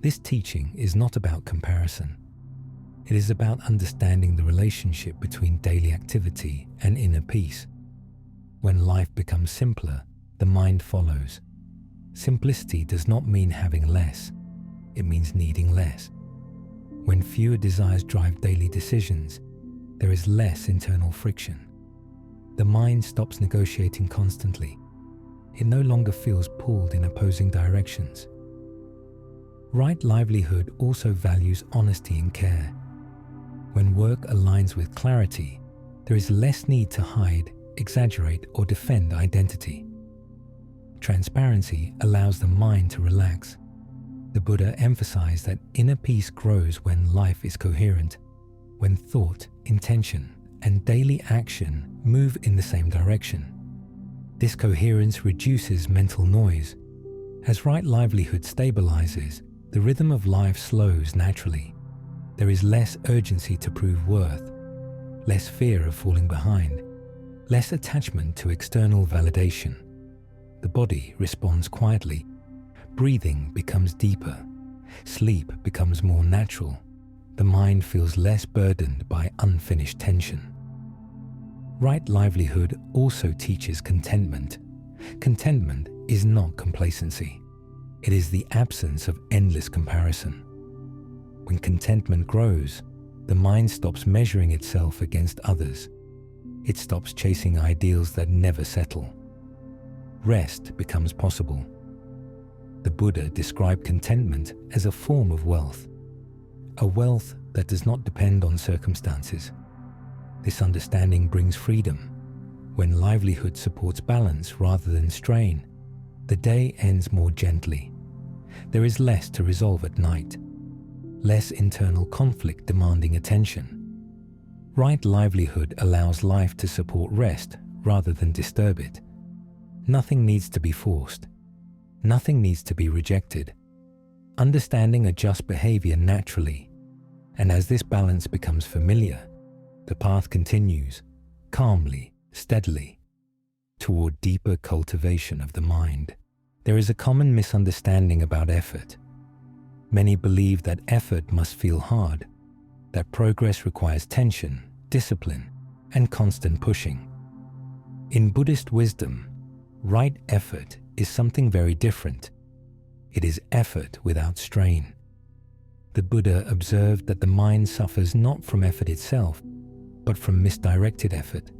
This teaching is not about comparison. It is about understanding the relationship between daily activity and inner peace. When life becomes simpler, the mind follows. Simplicity does not mean having less. It means needing less. When fewer desires drive daily decisions, there is less internal friction. The mind stops negotiating constantly. It no longer feels pulled in opposing directions. Right livelihood also values honesty and care. When work aligns with clarity, there is less need to hide, exaggerate, or defend identity. Transparency allows the mind to relax. The Buddha emphasized that inner peace grows when life is coherent, when thought, intention, and daily action move in the same direction. This coherence reduces mental noise. As right livelihood stabilizes, the rhythm of life slows naturally. There is less urgency to prove worth, less fear of falling behind, less attachment to external validation. The body responds quietly. Breathing becomes deeper. Sleep becomes more natural. The mind feels less burdened by unfinished tension. Right livelihood also teaches contentment. Contentment is not complacency. It is the absence of endless comparison. When contentment grows, the mind stops measuring itself against others. It stops chasing ideals that never settle. Rest becomes possible. The Buddha described contentment as a form of wealth, a wealth that does not depend on circumstances. This understanding brings freedom. When livelihood supports balance rather than strain, the day ends more gently. There is less to resolve at night, less internal conflict demanding attention. Right livelihood allows life to support rest rather than disturb it. Nothing needs to be forced. Nothing needs to be rejected. Understanding adjusts behavior naturally, and as this balance becomes familiar, the path continues, calmly, steadily, toward deeper cultivation of the mind. There is a common misunderstanding about effort. Many believe that effort must feel hard, that progress requires tension, discipline, and constant pushing. In Buddhist wisdom, right effort is something very different. It is effort without strain. The Buddha observed that the mind suffers not from effort itself, but from misdirected effort.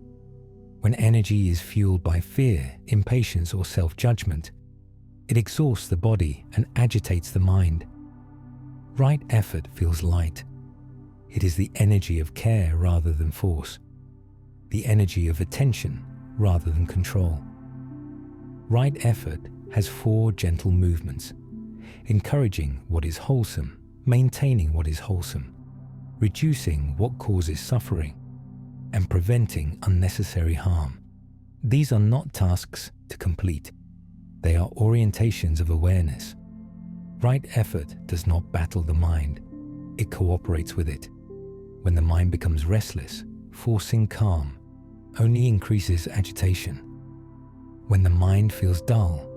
When energy is fueled by fear, impatience, or self-judgment, it exhausts the body and agitates the mind. Right effort feels light. It is the energy of care rather than force, the energy of attention rather than control. Right effort has 4 gentle movements: encouraging what is wholesome, maintaining what is wholesome, reducing what causes suffering, and preventing unnecessary harm. These are not tasks to complete. They are orientations of awareness. Right effort does not battle the mind. It cooperates with it. When the mind becomes restless, forcing calm only increases agitation. When the mind feels dull,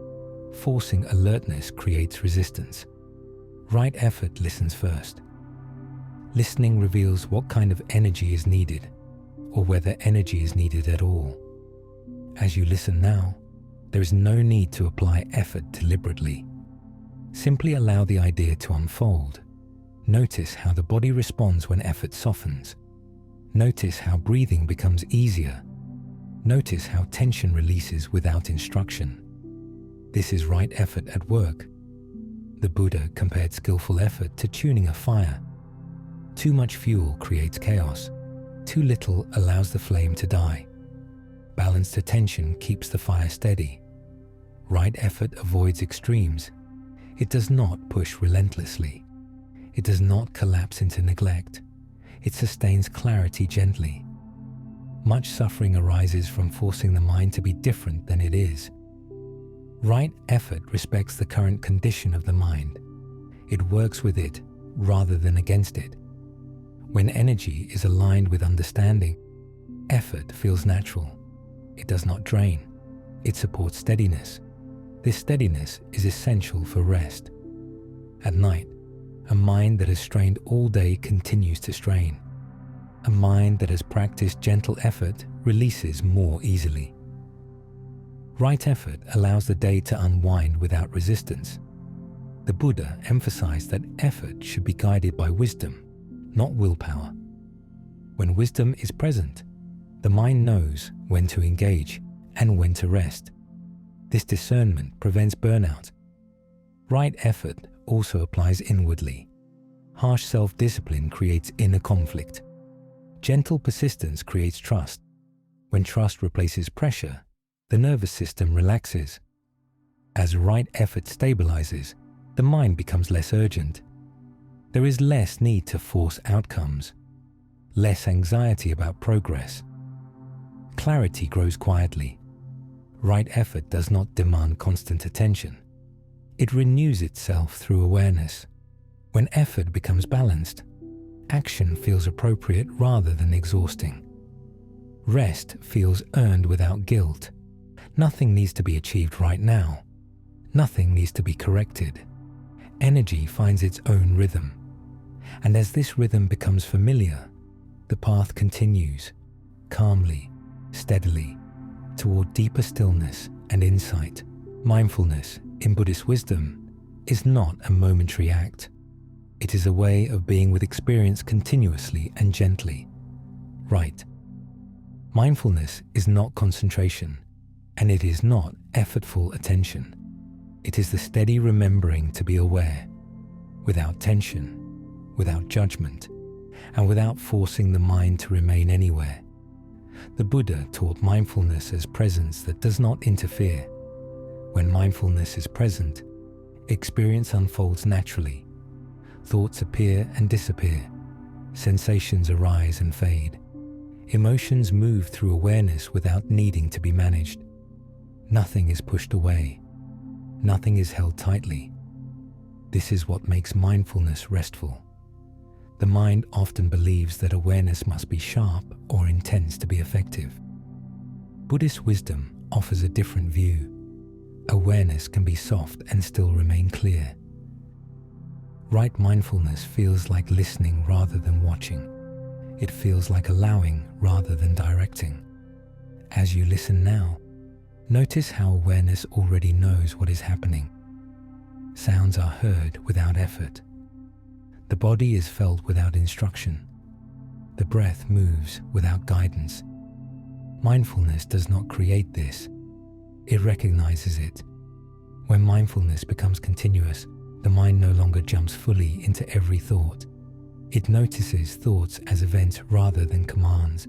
forcing alertness creates resistance. Right effort listens first. Listening reveals what kind of energy is needed, or whether energy is needed at all. As you listen now, there is no need to apply effort deliberately. Simply allow the idea to unfold. Notice how the body responds when effort softens. Notice how breathing becomes easier. Notice how tension releases without instruction. This is right effort at work. The Buddha compared skillful effort to tuning a fire. Too much fuel creates chaos. Too little allows the flame to die. Balanced attention keeps the fire steady. Right effort avoids extremes. It does not push relentlessly. It does not collapse into neglect. It sustains clarity gently. Much suffering arises from forcing the mind to be different than it is. Right effort respects the current condition of the mind. It works with it rather than against it. When energy is aligned with understanding, effort feels natural. It does not drain. It supports steadiness. This steadiness is essential for rest. At night, a mind that has strained all day continues to strain. A mind that has practiced gentle effort releases more easily. Right effort allows the day to unwind without resistance. The Buddha emphasized that effort should be guided by wisdom, not willpower. When wisdom is present, the mind knows when to engage and when to rest. This discernment prevents burnout. Right effort also applies inwardly. Harsh self-discipline creates inner conflict. Gentle persistence creates trust. When trust replaces pressure, the nervous system relaxes. As right effort stabilizes, the mind becomes less urgent. There is less need to force outcomes, less anxiety about progress. Clarity grows quietly. Right effort does not demand constant attention. It renews itself through awareness. When effort becomes balanced, action feels appropriate rather than exhausting. Rest feels earned without guilt. Nothing needs to be achieved right now. Nothing needs to be corrected. Energy finds its own rhythm. And as this rhythm becomes familiar, the path continues, calmly, steadily, toward deeper stillness and insight. Mindfulness, in Buddhist wisdom, is not a momentary act. It is a way of being with experience continuously and gently. Right. Mindfulness is not concentration, and it is not effortful attention. It is the steady remembering to be aware, without tension, without judgment, and without forcing the mind to remain anywhere. The Buddha taught mindfulness as presence that does not interfere. When mindfulness is present, experience unfolds naturally. Thoughts appear and disappear. Sensations arise and fade. Emotions move through awareness without needing to be managed. Nothing is pushed away. Nothing is held tightly. This is what makes mindfulness restful. The mind often believes that awareness must be sharp or intense to be effective. Buddhist wisdom offers a different view. Awareness can be soft and still remain clear. Right mindfulness feels like listening rather than watching. It feels like allowing rather than directing. As you listen now, notice how awareness already knows what is happening. Sounds are heard without effort. The body is felt without instruction. The breath moves without guidance. Mindfulness does not create this. It recognizes it. When mindfulness becomes continuous, the mind no longer jumps fully into every thought. It notices thoughts as events rather than commands.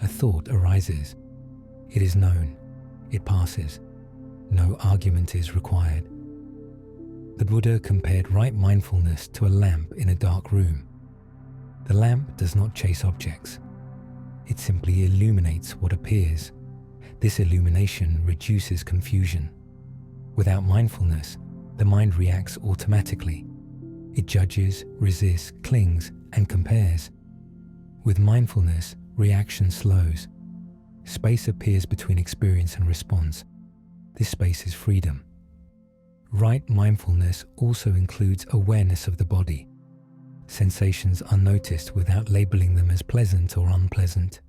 A thought arises. It is known. It passes. No argument is required. The Buddha compared right mindfulness to a lamp in a dark room. The lamp does not chase objects. It simply illuminates what appears. This illumination reduces confusion. Without mindfulness, the mind reacts automatically. It judges, resists, clings, and compares. With mindfulness, reaction slows. Space appears between experience and response. This space is freedom. Right mindfulness also includes awareness of the body. Sensations are noticed without labeling them as pleasant or unpleasant.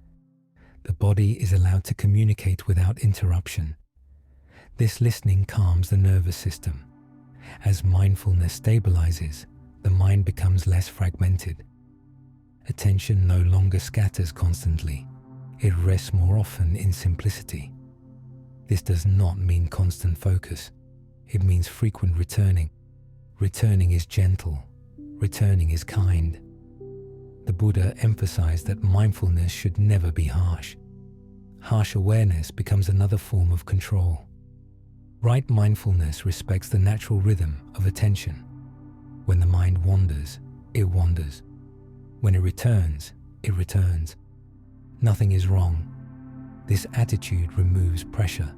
The body is allowed to communicate without interruption. This listening calms the nervous system. As mindfulness stabilizes, the mind becomes less fragmented. Attention no longer scatters constantly. It rests more often in simplicity. This does not mean constant focus. It means frequent returning. Returning is gentle. Returning is kind. The Buddha emphasized that mindfulness should never be harsh. Harsh awareness becomes another form of control. Right mindfulness respects the natural rhythm of attention. When the mind wanders, it wanders. When it returns, it returns. Nothing is wrong. This attitude removes pressure.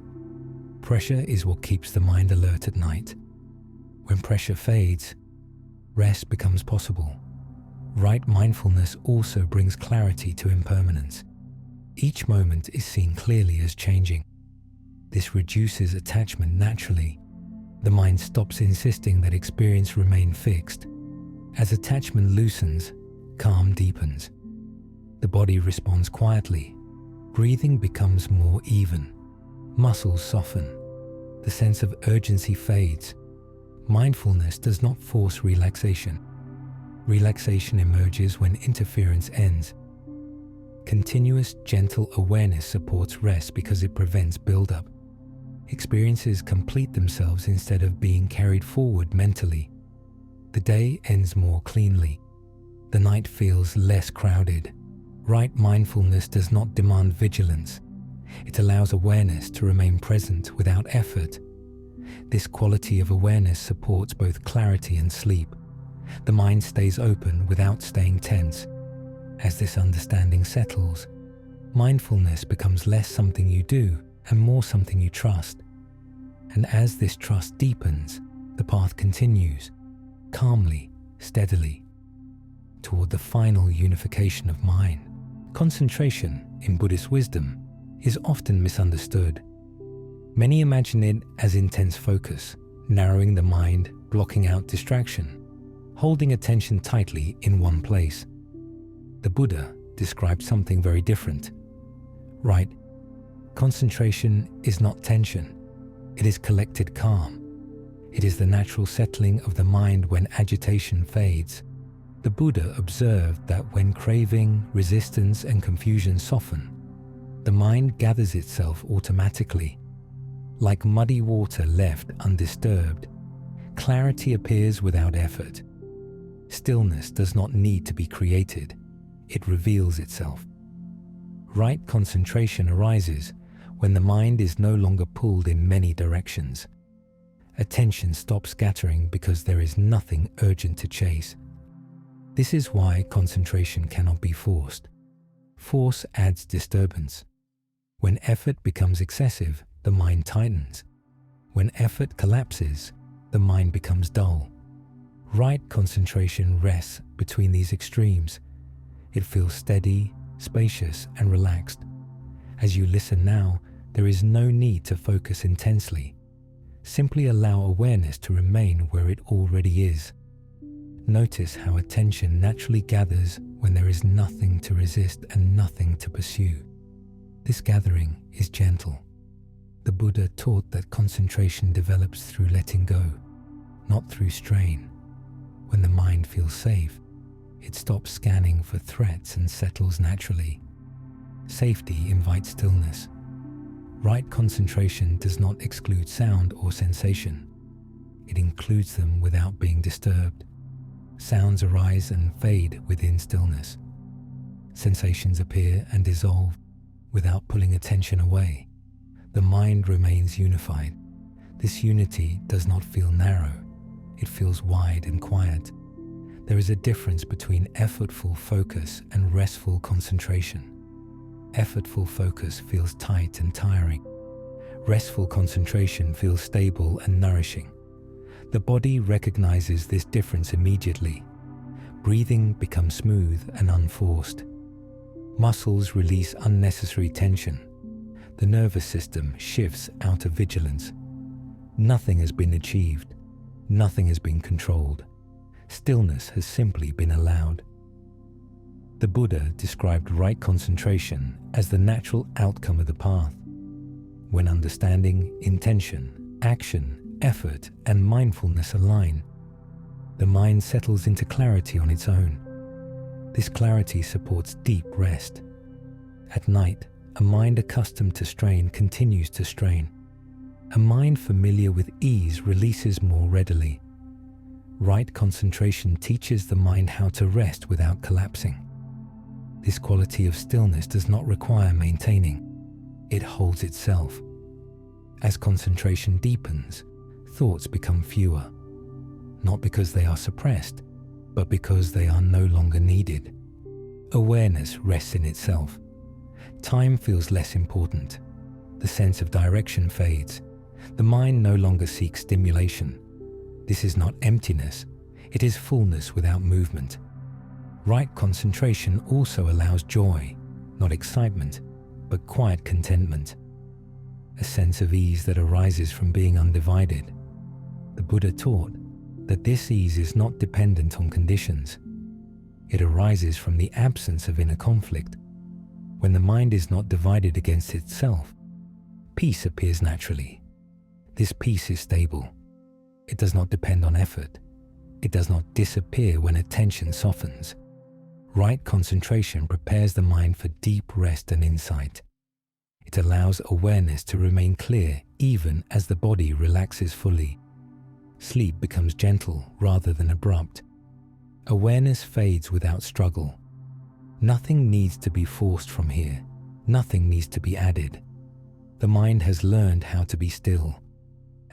Pressure is what keeps the mind alert at night. When pressure fades, rest becomes possible. Right mindfulness also brings clarity to impermanence. Each moment is seen clearly as changing. This reduces attachment naturally. The mind stops insisting that experience remain fixed. As attachment loosens, calm deepens. The body responds quietly. Breathing becomes more even. Muscles soften. The sense of urgency fades. Mindfulness does not force relaxation. Relaxation emerges when interference ends. Continuous, gentle awareness supports rest because it prevents buildup. Experiences complete themselves instead of being carried forward mentally. The day ends more cleanly. The night feels less crowded. Right mindfulness does not demand vigilance. It allows awareness to remain present without effort. This quality of awareness supports both clarity and sleep. The mind stays open without staying tense. As this understanding settles, mindfulness becomes less something you do and more something you trust. And as this trust deepens, the path continues, calmly, steadily, toward the final unification of mind. Concentration, in Buddhist wisdom, is often misunderstood. Many imagine it as intense focus, narrowing the mind, blocking out distraction, holding attention tightly in one place. The Buddha described something very different. Right, concentration is not tension. It is collected calm. It is the natural settling of the mind when agitation fades. The Buddha observed that when craving, resistance, and confusion soften, the mind gathers itself automatically. Like muddy water left undisturbed, clarity appears without effort. Stillness does not need to be created. It reveals itself. Right concentration arises when the mind is no longer pulled in many directions. Attention stops scattering because there is nothing urgent to chase. This is why concentration cannot be forced. Force adds disturbance. When effort becomes excessive, the mind tightens. When effort collapses, the mind becomes dull. Right concentration rests between these extremes. It feels steady, spacious, and relaxed. As you listen now, there is no need to focus intensely. Simply allow awareness to remain where it already is. Notice how attention naturally gathers when there is nothing to resist and nothing to pursue. This gathering is gentle. The Buddha taught that concentration develops through letting go, not through strain. When the mind feels safe, it stops scanning for threats and settles naturally. Safety invites stillness. Right concentration does not exclude sound or sensation. It includes them without being disturbed. Sounds arise and fade within stillness. Sensations appear and dissolve without pulling attention away. The mind remains unified. This unity does not feel narrow. It feels wide and quiet. There is a difference between effortful focus and restful concentration. Effortful focus feels tight and tiring. Restful concentration feels stable and nourishing. The body recognizes this difference immediately. Breathing becomes smooth and unforced. Muscles release unnecessary tension. The nervous system shifts out of vigilance. Nothing has been achieved. Nothing has been controlled. Stillness has simply been allowed. The Buddha described right concentration as the natural outcome of the path. When understanding, intention, action, effort, and mindfulness align, the mind settles into clarity on its own. This clarity supports deep rest. At night, a mind accustomed to strain continues to strain. A mind familiar with ease releases more readily. Right concentration teaches the mind how to rest without collapsing. This quality of stillness does not require maintaining. It holds itself. As concentration deepens, thoughts become fewer, not because they are suppressed, but because they are no longer needed. Awareness rests in itself. Time feels less important. The sense of direction fades. The mind no longer seeks stimulation. This is not emptiness. It is fullness without movement. Right concentration also allows joy, not excitement, but quiet contentment. A sense of ease that arises from being undivided. The Buddha taught that this ease is not dependent on conditions. It arises from the absence of inner conflict. When the mind is not divided against itself, peace appears naturally. This peace is stable. It does not depend on effort. It does not disappear when attention softens. Right concentration prepares the mind for deep rest and insight. It allows awareness to remain clear even as the body relaxes fully. Sleep becomes gentle rather than abrupt. Awareness fades without struggle. Nothing needs to be forced from here. Nothing needs to be added. The mind has learned how to be still.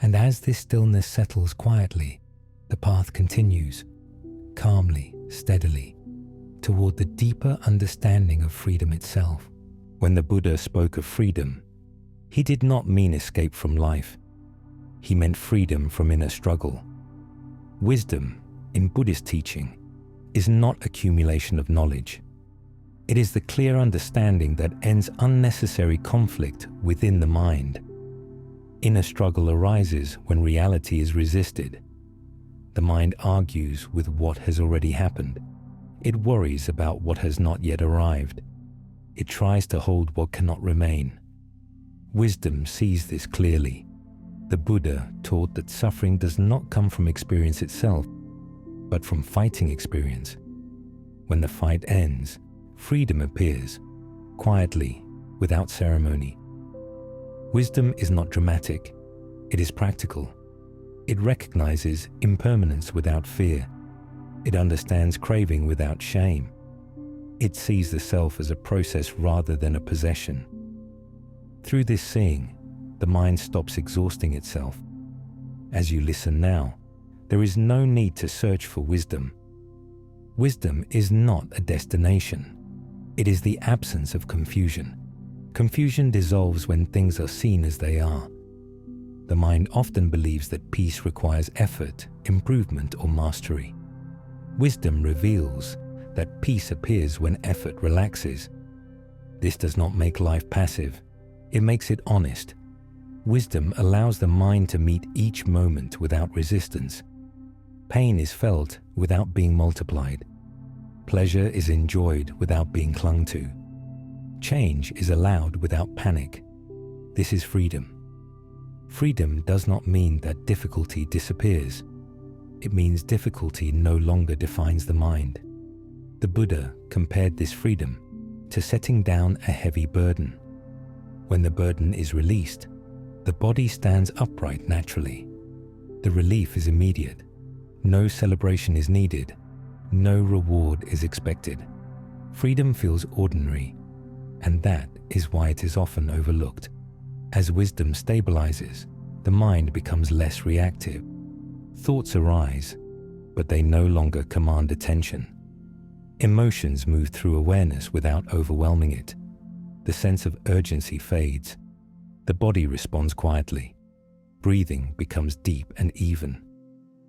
And as this stillness settles quietly, the path continues, calmly, steadily, toward the deeper understanding of freedom itself. When the Buddha spoke of freedom, he did not mean escape from life. He meant freedom from inner struggle. Wisdom, in Buddhist teaching, is not accumulation of knowledge. It is the clear understanding that ends unnecessary conflict within the mind. Inner struggle arises when reality is resisted. The mind argues with what has already happened. It worries about what has not yet arrived. It tries to hold what cannot remain. Wisdom sees this clearly. The Buddha taught that suffering does not come from experience itself, but from fighting experience. When the fight ends, freedom appears, quietly, without ceremony. Wisdom is not dramatic. It is practical. It recognizes impermanence without fear. It understands craving without shame. It sees the self as a process rather than a possession. Through this seeing, the mind stops exhausting itself. As you listen now, there is no need to search for wisdom. Wisdom is not a destination. It is the absence of confusion. Confusion dissolves when things are seen as they are. The mind often believes that peace requires effort, improvement, or mastery. Wisdom reveals that peace appears when effort relaxes. This does not make life passive. It makes it honest. Wisdom allows the mind to meet each moment without resistance. Pain is felt without being multiplied. Pleasure is enjoyed without being clung to. Change is allowed without panic. This is freedom. Freedom does not mean that difficulty disappears. It means difficulty no longer defines the mind. The Buddha compared this freedom to setting down a heavy burden. When the burden is released, the body stands upright naturally. The relief is immediate. No celebration is needed. No reward is expected. Freedom feels ordinary, and that is why it is often overlooked. As wisdom stabilizes, the mind becomes less reactive. Thoughts arise, but they no longer command attention. Emotions move through awareness without overwhelming it. The sense of urgency fades. The body responds quietly. Breathing becomes deep and even.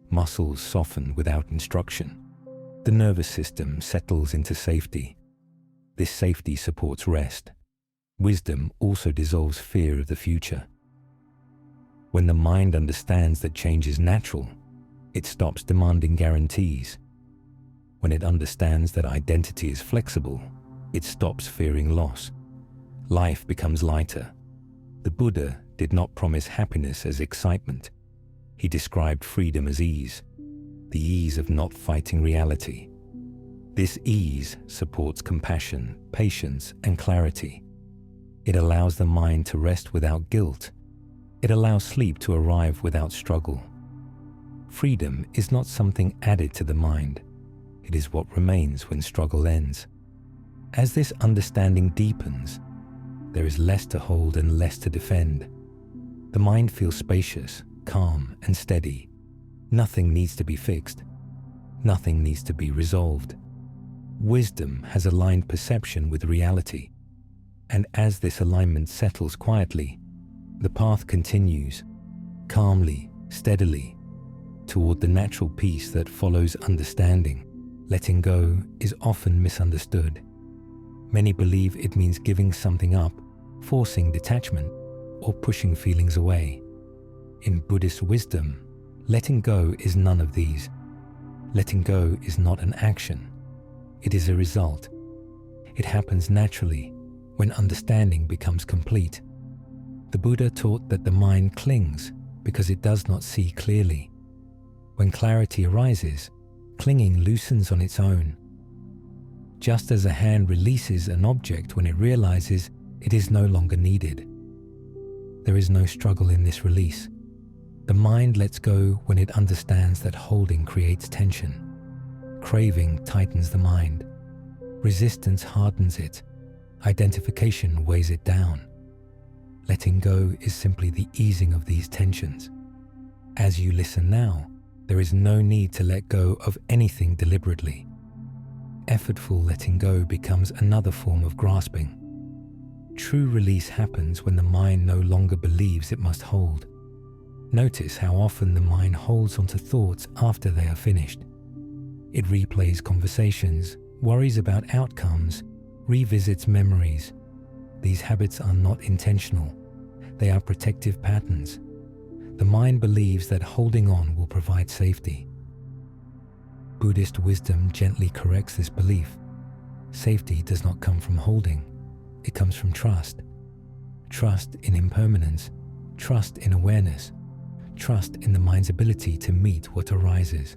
Muscles soften without instruction. The nervous system settles into safety. This safety supports rest. Wisdom also dissolves fear of the future. When the mind understands that change is natural, it stops demanding guarantees. When it understands that identity is flexible, it stops fearing loss. Life becomes lighter. The Buddha did not promise happiness as excitement. He described freedom as ease, the ease of not fighting reality. This ease supports compassion, patience, and clarity. It allows the mind to rest without guilt. It allows sleep to arrive without struggle. Freedom is not something added to the mind. It is what remains when struggle ends. As this understanding deepens, there is less to hold and less to defend. The mind feels spacious, calm, and steady. Nothing needs to be fixed. Nothing needs to be resolved. Wisdom has aligned perception with reality. And as this alignment settles quietly, the path continues, calmly, steadily, toward the natural peace that follows understanding. Letting go is often misunderstood. Many believe it means giving something up, forcing detachment, or pushing feelings away. In Buddhist wisdom, letting go is none of these. Letting go is not an action. It is a result. It happens naturally when understanding becomes complete. The Buddha taught that the mind clings because it does not see clearly. When clarity arises, clinging loosens on its own. Just as a hand releases an object when it realizes it is no longer needed. There is no struggle in this release. The mind lets go when it understands that holding creates tension. Craving tightens the mind. Resistance hardens it. Identification weighs it down. Letting go is simply the easing of these tensions. As you listen now, there is no need to let go of anything deliberately. Effortful letting go becomes another form of grasping. True release happens when the mind no longer believes it must hold. Notice how often the mind holds onto thoughts after they are finished. It replays conversations, worries about outcomes, revisits memories. These habits are not intentional. They are protective patterns. The mind believes that holding on will provide safety. Buddhist wisdom gently corrects this belief. Safety does not come from holding. It comes from trust. Trust in impermanence. Trust in awareness. Trust in the mind's ability to meet what arises.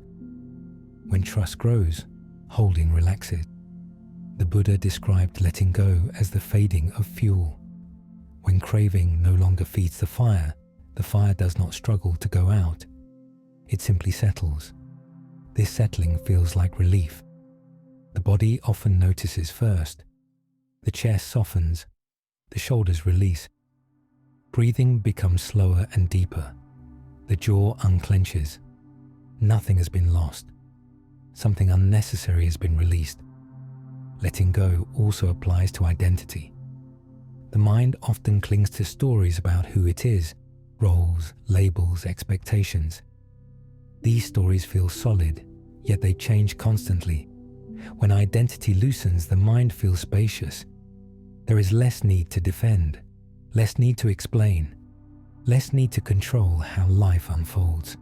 When trust grows, holding relaxes. The Buddha described letting go as the fading of fuel. When craving no longer feeds the fire does not struggle to go out. It simply settles. This settling feels like relief. The body often notices first. The chest softens. The shoulders release. Breathing becomes slower and deeper. The jaw unclenches. Nothing has been lost. Something unnecessary has been released. Letting go also applies to identity. The mind often clings to stories about who it is, roles, labels, expectations. These stories feel solid, yet they change constantly. When identity loosens, the mind feels spacious. There is less need to defend, less need to explain, less need to control how life unfolds.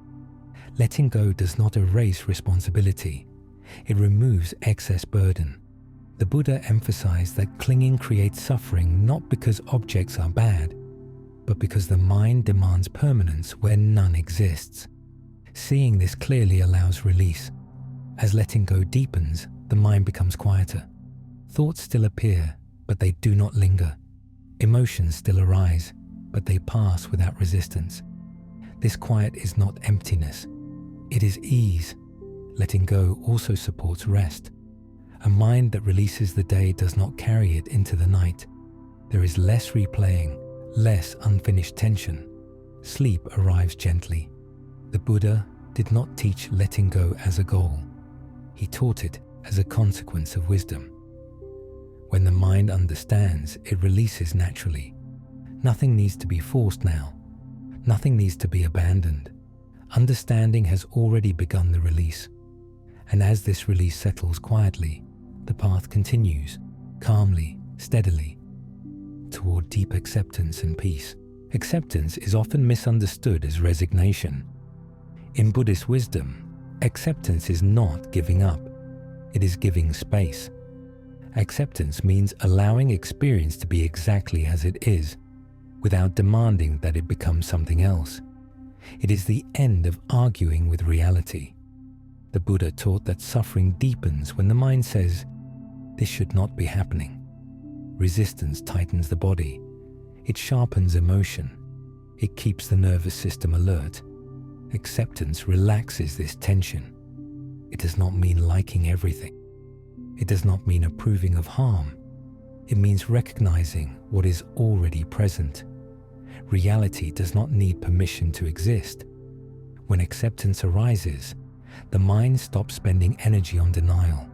Letting go does not erase responsibility. It removes excess burden. The Buddha emphasized that clinging creates suffering not because objects are bad, but because the mind demands permanence where none exists. Seeing this clearly allows release. As letting go deepens, the mind becomes quieter. Thoughts still appear, but they do not linger. Emotions still arise, but they pass without resistance. This quiet is not emptiness. It is ease. Letting go also supports rest. A mind that releases the day does not carry it into the night. There is less replaying, less unfinished tension. Sleep arrives gently. The Buddha did not teach letting go as a goal. He taught it as a consequence of wisdom. When the mind understands, it releases naturally. Nothing needs to be forced now. Nothing needs to be abandoned. Understanding has already begun the release. And as this release settles quietly, the path continues, calmly, steadily, toward deep acceptance and peace. Acceptance is often misunderstood as resignation. In Buddhist wisdom, acceptance is not giving up. It is giving space. Acceptance means allowing experience to be exactly as it is, without demanding that it become something else. It is the end of arguing with reality. The Buddha taught that suffering deepens when the mind says, "This should not be happening." Resistance tightens the body. It sharpens emotion. It keeps the nervous system alert. Acceptance relaxes this tension. It does not mean liking everything. It does not mean approving of harm. It means recognizing what is already present. Reality does not need permission to exist. When acceptance arises, the mind stops spending energy on denial.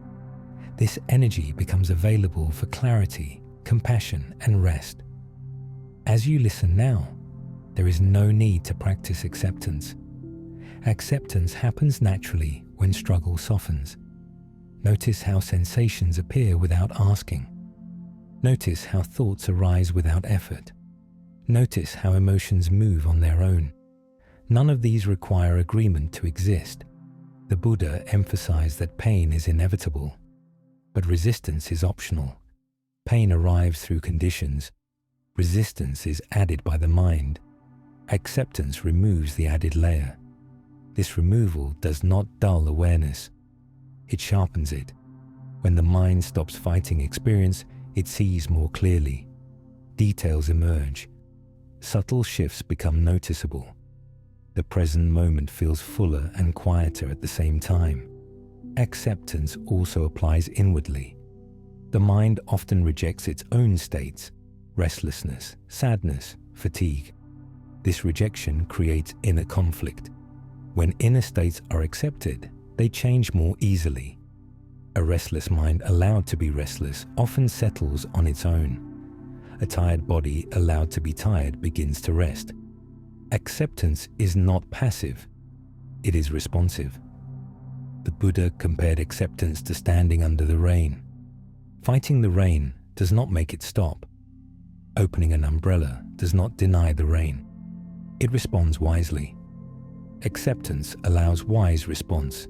This energy becomes available for clarity, compassion, and rest. As you listen now, there is no need to practice acceptance. Acceptance happens naturally when struggle softens. Notice how sensations appear without asking. Notice how thoughts arise without effort. Notice how emotions move on their own. None of these require agreement to exist. The Buddha emphasized that pain is inevitable, but resistance is optional. Pain arrives through conditions. Resistance is added by the mind. Acceptance removes the added layer. This removal does not dull awareness. It sharpens it. When the mind stops fighting experience, it sees more clearly. Details emerge. Subtle shifts become noticeable. The present moment feels fuller and quieter at the same time. Acceptance also applies inwardly. The mind often rejects its own states, restlessness, sadness, fatigue. This rejection creates inner conflict. When inner states are accepted, they change more easily. A restless mind allowed to be restless often settles on its own. A tired body allowed to be tired begins to rest. Acceptance is not passive, it is responsive. The Buddha compared acceptance to standing under the rain. Fighting the rain does not make it stop. Opening an umbrella does not deny the rain. It responds wisely. Acceptance allows wise response.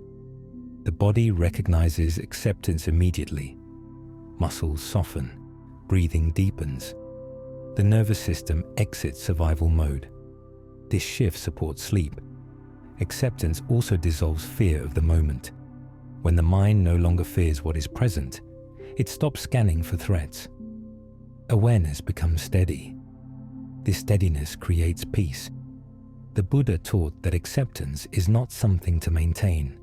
The body recognizes acceptance immediately. Muscles soften. Breathing deepens. The nervous system exits survival mode. This shift supports sleep. Acceptance also dissolves fear of the moment. When the mind no longer fears what is present, it stops scanning for threats. Awareness becomes steady. This steadiness creates peace. The Buddha taught that acceptance is not something to maintain.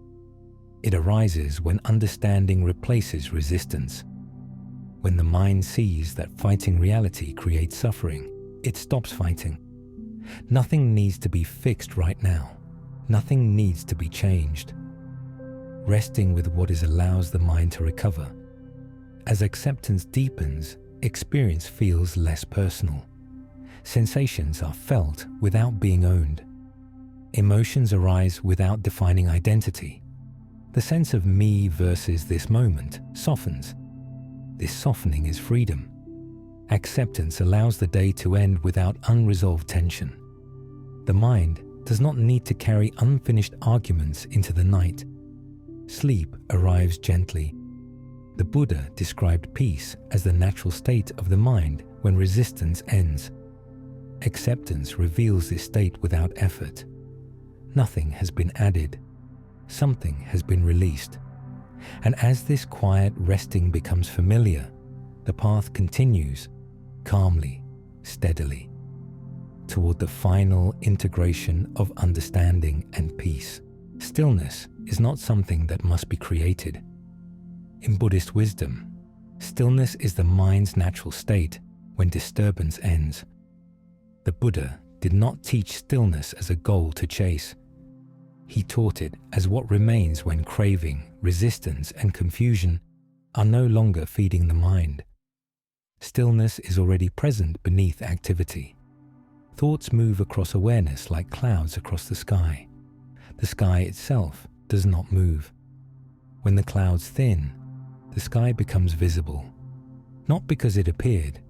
It arises when understanding replaces resistance. When the mind sees that fighting reality creates suffering, it stops fighting. Nothing needs to be fixed right now. Nothing needs to be changed. Resting with what is allows the mind to recover. As acceptance deepens, experience feels less personal. Sensations are felt without being owned. Emotions arise without defining identity. The sense of me versus this moment softens. This softening is freedom. Acceptance allows the day to end without unresolved tension. The mind does not need to carry unfinished arguments into the night. Sleep arrives gently. The Buddha described peace as the natural state of the mind when resistance ends. Acceptance reveals this state without effort. Nothing has been added. Something has been released. And as this quiet resting becomes familiar, the path continues calmly, steadily, toward the final integration of understanding and peace. Stillness is not something that must be created. In Buddhist wisdom, stillness is the mind's natural state when disturbance ends. The Buddha did not teach stillness as a goal to chase. He taught it as what remains when craving, resistance, and confusion are no longer feeding the mind. Stillness is already present beneath activity. Thoughts move across awareness like clouds across the sky. The sky itself does not move. When the clouds thin, the sky becomes visible, not because it appeared,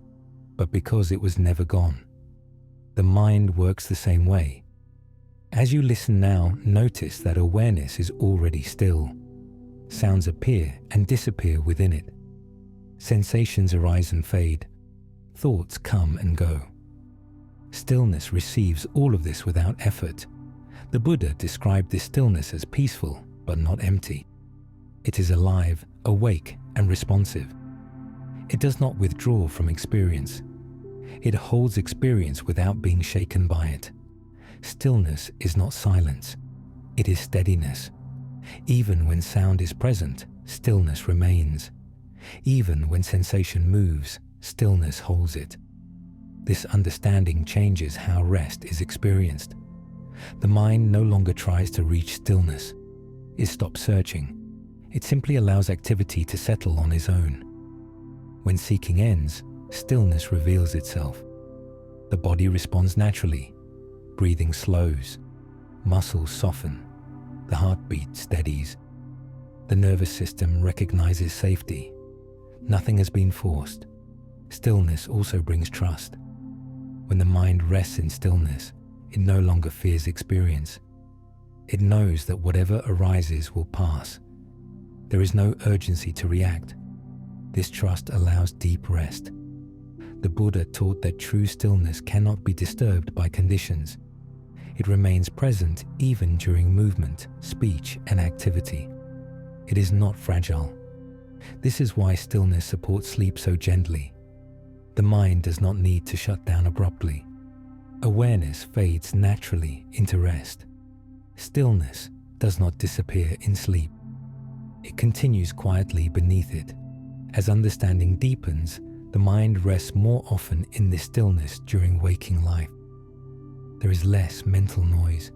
but because it was never gone. The mind works the same way. As you listen now, notice that awareness is already still. Sounds appear and disappear within it. Sensations arise and fade. Thoughts come and go. Stillness receives all of this without effort. The Buddha described this stillness as peaceful, but not empty. It is alive, awake, and responsive. It does not withdraw from experience. It holds experience without being shaken by it. Stillness is not silence. It is steadiness. Even when sound is present, stillness remains. Even when sensation moves, stillness holds it. This understanding changes how rest is experienced. The mind no longer tries to reach stillness. It stops searching. It simply allows activity to settle on its own. When seeking ends, stillness reveals itself. The body responds naturally. Breathing slows. Muscles soften. The heartbeat steadies. The nervous system recognizes safety. Nothing has been forced. Stillness also brings trust. When the mind rests in stillness, it no longer fears experience. It knows that whatever arises will pass. There is no urgency to react. This trust allows deep rest. The Buddha taught that true stillness cannot be disturbed by conditions. It remains present even during movement, speech, and activity. It is not fragile. This is why stillness supports sleep so gently. The mind does not need to shut down abruptly. Awareness fades naturally into rest. Stillness does not disappear in sleep. It continues quietly beneath it. As understanding deepens, the mind rests more often in this stillness during waking life. There is less mental noise,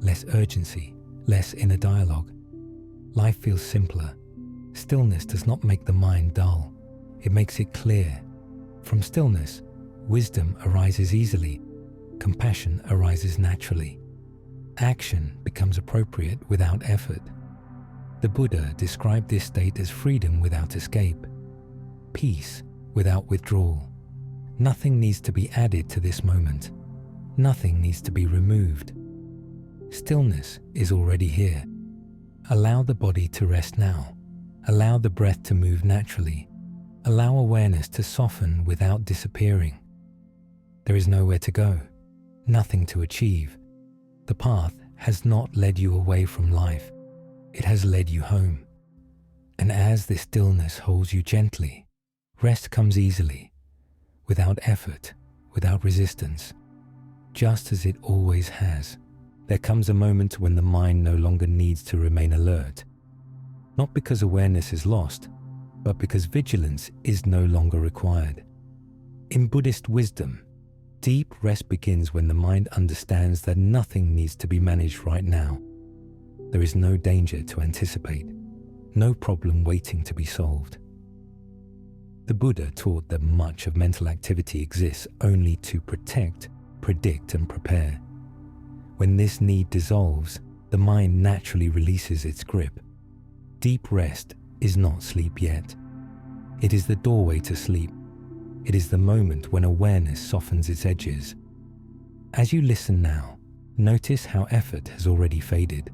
less urgency, less inner dialogue. Life feels simpler. Stillness does not make the mind dull. It makes it clear. From stillness, wisdom arises easily. Compassion arises naturally. Action becomes appropriate without effort. The Buddha described this state as freedom without escape, peace without withdrawal. Nothing needs to be added to this moment. Nothing needs to be removed. Stillness is already here. Allow the body to rest now. Allow the breath to move naturally. Allow awareness to soften without disappearing. There is nowhere to go, nothing to achieve. The path has not led you away from life. It has led you home. And as this stillness holds you gently, rest comes easily, without effort, without resistance. Just as it always has, there comes a moment when the mind no longer needs to remain alert. Not because awareness is lost, but because vigilance is no longer required. In Buddhist wisdom, deep rest begins when the mind understands that nothing needs to be managed right now. There is no danger to anticipate, no problem waiting to be solved. The Buddha taught that much of mental activity exists only to protect, predict, and prepare. When this need dissolves, the mind naturally releases its grip. Deep rest is not sleep yet. It is the doorway to sleep. It is the moment when awareness softens its edges. As you listen now, notice how effort has already faded.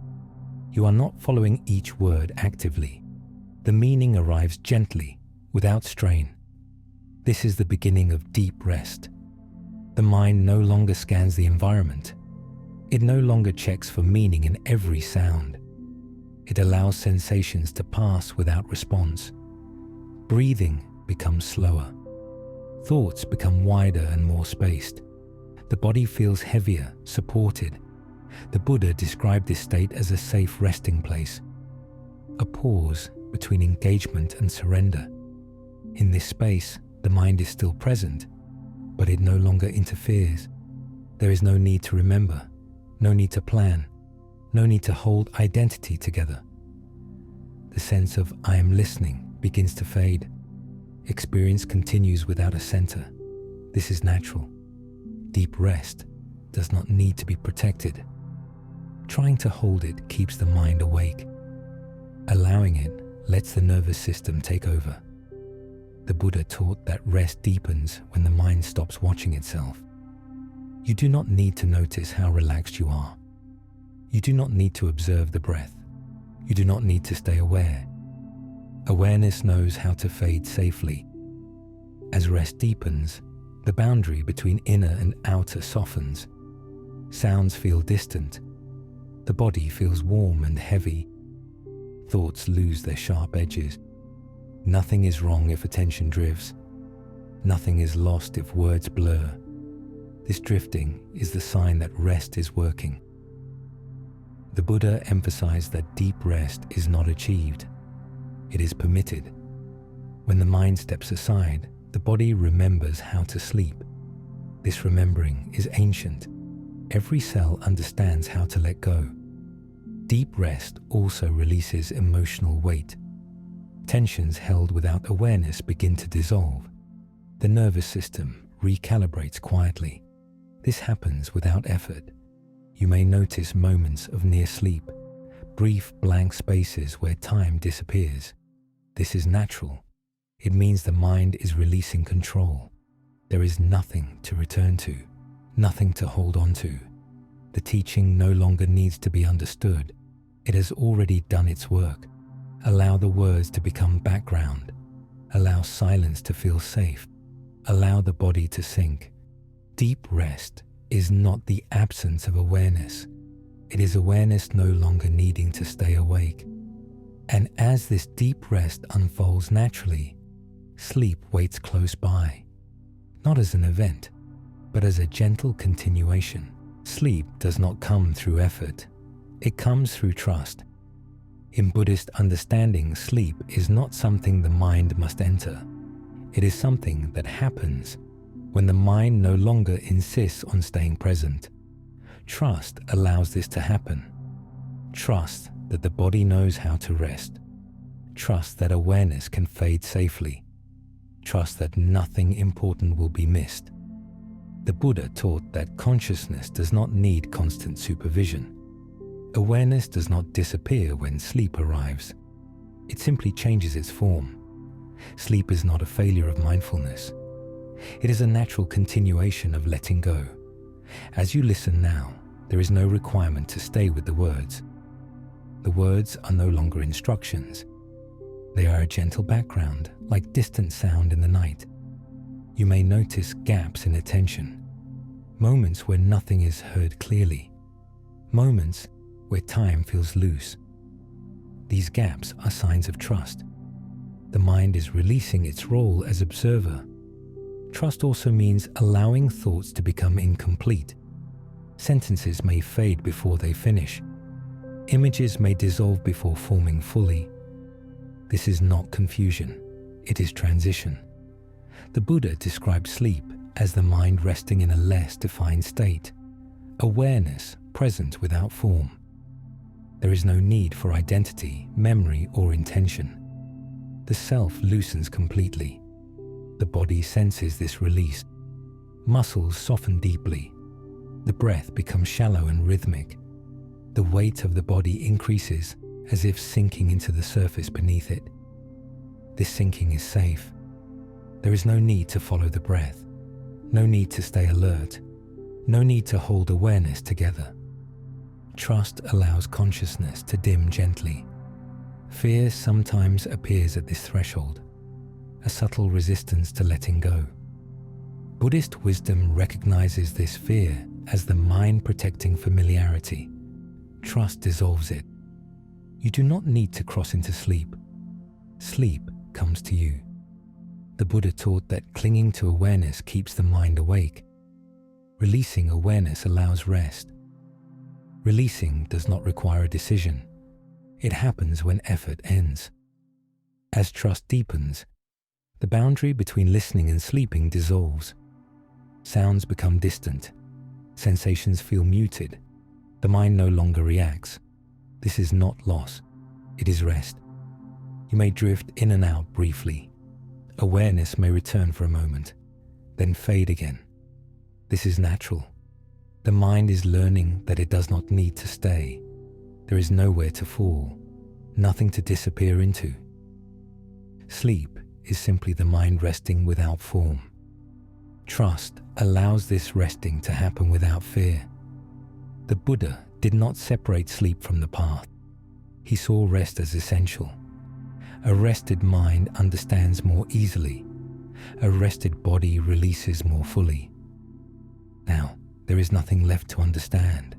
You are not following each word actively. The meaning arrives gently, without strain. This is the beginning of deep rest. The mind no longer scans the environment. It no longer checks for meaning in every sound. It allows sensations to pass without response. Breathing becomes slower. Thoughts become wider and more spaced. The body feels heavier, supported. The Buddha described this state as a safe resting place, a pause between engagement and surrender. In this space, the mind is still present, but it no longer interferes. There is no need to remember, no need to plan, no need to hold identity together. The sense of I am listening begins to fade. Experience continues without a center. This is natural. Deep rest does not need to be protected. Trying to hold it keeps the mind awake. Allowing it lets the nervous system take over. The Buddha taught that rest deepens when the mind stops watching itself. You do not need to notice how relaxed you are. You do not need to observe the breath. You do not need to stay aware. Awareness knows how to fade safely. As rest deepens, the boundary between inner and outer softens. Sounds feel distant. The body feels warm and heavy. Thoughts lose their sharp edges. Nothing is wrong if attention drifts. Nothing is lost if words blur. This drifting is the sign that rest is working. The Buddha emphasized that deep rest is not achieved. It is permitted. When the mind steps aside, the body remembers how to sleep. This remembering is ancient. Every cell understands how to let go. Deep rest also releases emotional weight. Tensions held without awareness begin to dissolve. The nervous system recalibrates quietly. This happens without effort. You may notice moments of near sleep, brief blank spaces where time disappears. This is natural. It means the mind is releasing control. There is nothing to return to, nothing to hold on to. The teaching no longer needs to be understood. It has already done its work. Allow the words to become background. Allow silence to feel safe. Allow the body to sink. Deep rest is not the absence of awareness. It is awareness no longer needing to stay awake. And as this deep rest unfolds naturally, sleep waits close by, not as an event, but as a gentle continuation. Sleep does not come through effort. It comes through trust. In Buddhist understanding, sleep is not something the mind must enter. It is something that happens when the mind no longer insists on staying present. Trust allows this to happen. Trust that the body knows how to rest. Trust that awareness can fade safely. Trust that nothing important will be missed. The Buddha taught that consciousness does not need constant supervision. Awareness does not disappear when sleep arrives. It simply changes its form. Sleep is not a failure of mindfulness. It is a natural continuation of letting go. As you listen now, there is no requirement to stay with the words. The words are no longer instructions. They are a gentle background, like distant sound in the night. You may notice gaps in attention, moments where nothing is heard clearly, moments where time feels loose. These gaps are signs of trust. The mind is releasing its role as observer. Trust also means allowing thoughts to become incomplete. Sentences may fade before they finish. Images may dissolve before forming fully. This is not confusion, it is transition. The Buddha described sleep as the mind resting in a less defined state, awareness present without form. There is no need for identity, memory, or intention. The self loosens completely. The body senses this release. Muscles soften deeply. The breath becomes shallow and rhythmic. The weight of the body increases as if sinking into the surface beneath it. This sinking is safe. There is no need to follow the breath, no need to stay alert, no need to hold awareness together. Trust allows consciousness to dim gently. Fear sometimes appears at this threshold, a subtle resistance to letting go. Buddhist wisdom recognizes this fear as the mind protecting familiarity. Trust dissolves it. You do not need to cross into sleep. Sleep comes to you. The Buddha taught that clinging to awareness keeps the mind awake. Releasing awareness allows rest. Releasing does not require a decision. It happens when effort ends. As trust deepens, the boundary between listening and sleeping dissolves. Sounds become distant. Sensations feel muted. The mind no longer reacts. This is not loss. It is rest. You may drift in and out briefly. Awareness may return for a moment, then fade again. This is natural. The mind is learning that it does not need to stay. There is nowhere to fall, nothing to disappear into. Sleep is simply the mind resting without form. Trust allows this resting to happen without fear. The Buddha did not separate sleep from the path. He saw rest as essential. A rested mind understands more easily. A rested body releases more fully. Now, there is nothing left to understand.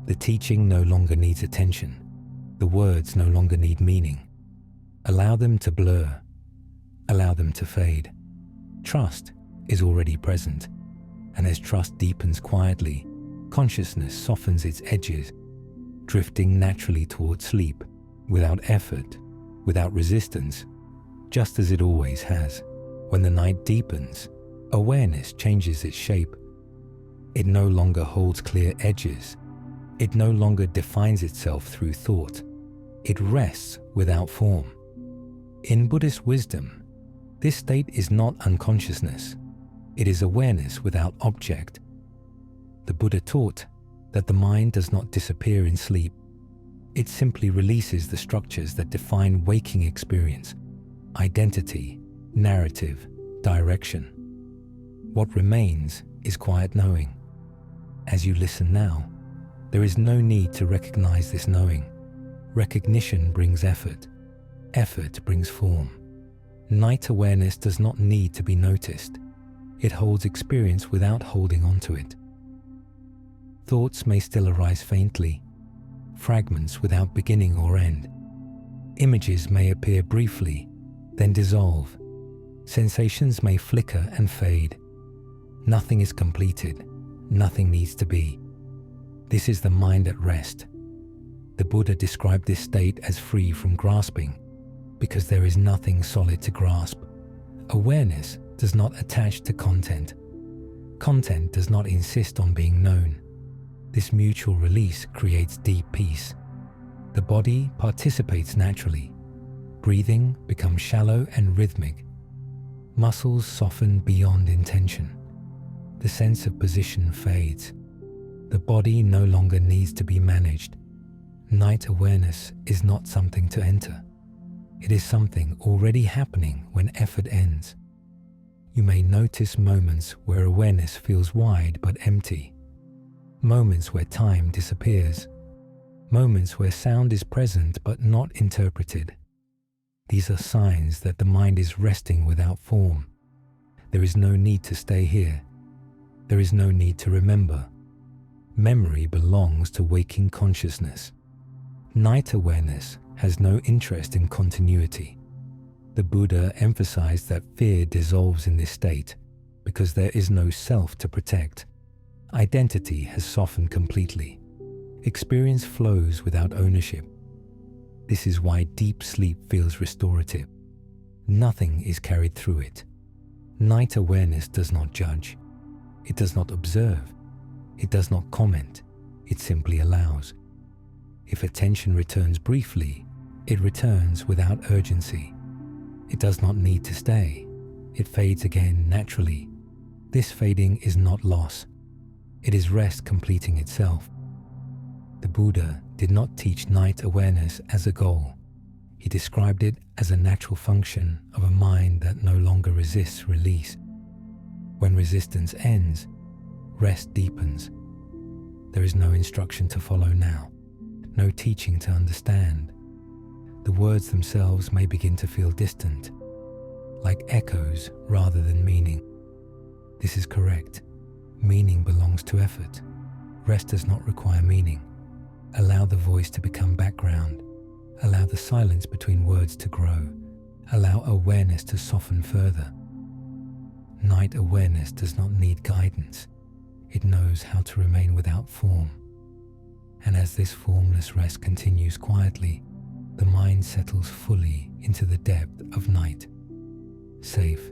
The teaching no longer needs attention. The words no longer need meaning. Allow them to blur. Allow them to fade. Trust is already present, and as trust deepens quietly, consciousness softens its edges, drifting naturally towards sleep, without effort, without resistance, just as it always has. When the night deepens, awareness changes its shape. It no longer holds clear edges. It no longer defines itself through thought. It rests without form. In Buddhist wisdom, this state is not unconsciousness. It is awareness without object. The Buddha taught that the mind does not disappear in sleep. It simply releases the structures that define waking experience, identity, narrative, direction. What remains is quiet knowing. As you listen now, there is no need to recognize this knowing. Recognition brings effort. Effort brings form. Night awareness does not need to be noticed. It holds experience without holding onto it. Thoughts may still arise faintly, fragments without beginning or end. Images may appear briefly, then dissolve. Sensations may flicker and fade. Nothing is completed. Nothing needs to be. This is the mind at rest. The Buddha described this state as free from grasping, because there is nothing solid to grasp. Awareness does not attach to content. Content does not insist on being known. This mutual release creates deep peace. The body participates naturally. Breathing becomes shallow and rhythmic. Muscles soften beyond intention. The sense of position fades. The body no longer needs to be managed. Night awareness is not something to enter. It is something already happening when effort ends. You may notice moments where awareness feels wide but empty. Moments where time disappears. Moments where sound is present but not interpreted. These are signs that the mind is resting without form. There is no need to stay here. There is no need to remember. Memory belongs to waking consciousness. Night awareness has no interest in continuity. The Buddha emphasized that fear dissolves in this state because there is no self to protect. Identity has softened completely. Experience flows without ownership. This is why deep sleep feels restorative. Nothing is carried through it. Night awareness does not judge. It does not observe. It does not comment. It simply allows. If attention returns briefly, it returns without urgency. It does not need to stay. It fades again naturally. This fading is not loss. It is rest completing itself. The Buddha did not teach night awareness as a goal. He described it as a natural function of a mind that no longer resists release. When resistance ends, rest deepens. There is no instruction to follow now, no teaching to understand. The words themselves may begin to feel distant, like echoes rather than meaning. This is correct. Meaning belongs to effort. Rest does not require meaning. Allow the voice to become background. Allow the silence between words to grow. Allow awareness to soften further. Night awareness does not need guidance. It knows how to remain without form. And as this formless rest continues quietly, the mind settles fully into the depth of night, safe,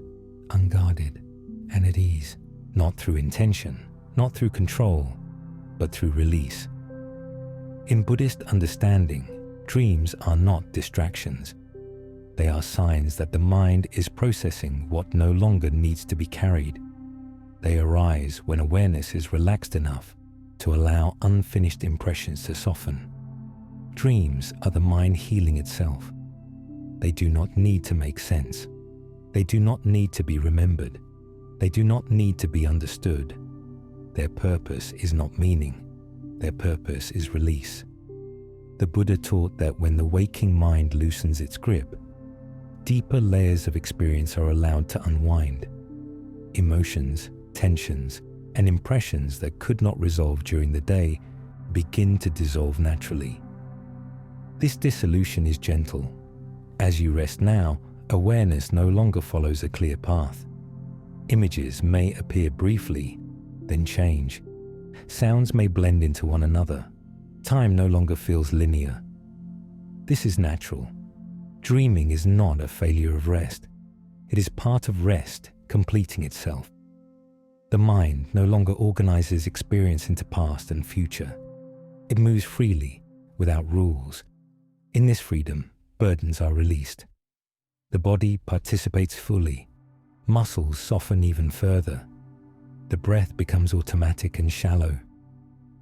unguarded, and at ease, not through intention, not through control, but through release. In Buddhist understanding, dreams are not distractions. They are signs that the mind is processing what no longer needs to be carried. They arise when awareness is relaxed enough to allow unfinished impressions to soften. Dreams are the mind healing itself. They do not need to make sense. They do not need to be remembered. They do not need to be understood. Their purpose is not meaning. Their purpose is release. The Buddha taught that when the waking mind loosens its grip, deeper layers of experience are allowed to unwind. Emotions, tensions, and impressions that could not resolve during the day begin to dissolve naturally. This dissolution is gentle. As you rest now, awareness no longer follows a clear path. Images may appear briefly, then change. Sounds may blend into one another. Time no longer feels linear. This is natural. Dreaming is not a failure of rest. It is part of rest completing itself. The mind no longer organizes experience into past and future. It moves freely, without rules. In this freedom, burdens are released. The body participates fully. Muscles soften even further. The breath becomes automatic and shallow.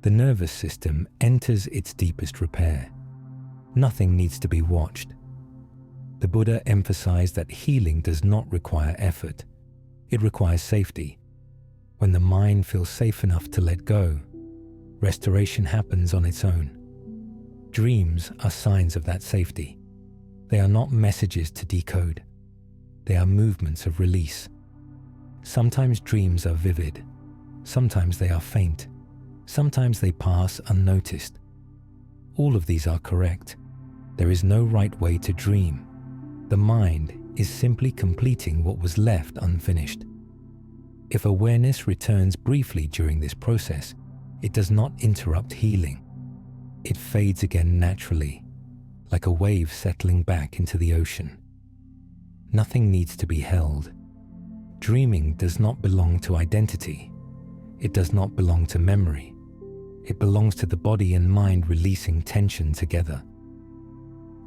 The nervous system enters its deepest repair. Nothing needs to be watched. The Buddha emphasized that healing does not require effort. It requires safety. When the mind feels safe enough to let go, restoration happens on its own. Dreams are signs of that safety. They are not messages to decode. They are movements of release. Sometimes dreams are vivid. Sometimes they are faint. Sometimes they pass unnoticed. All of these are correct. There is no right way to dream. The mind is simply completing what was left unfinished. If awareness returns briefly during this process, it does not interrupt healing. It fades again naturally, like a wave settling back into the ocean. Nothing needs to be held. Dreaming does not belong to identity. It does not belong to memory. It belongs to the body and mind releasing tension together.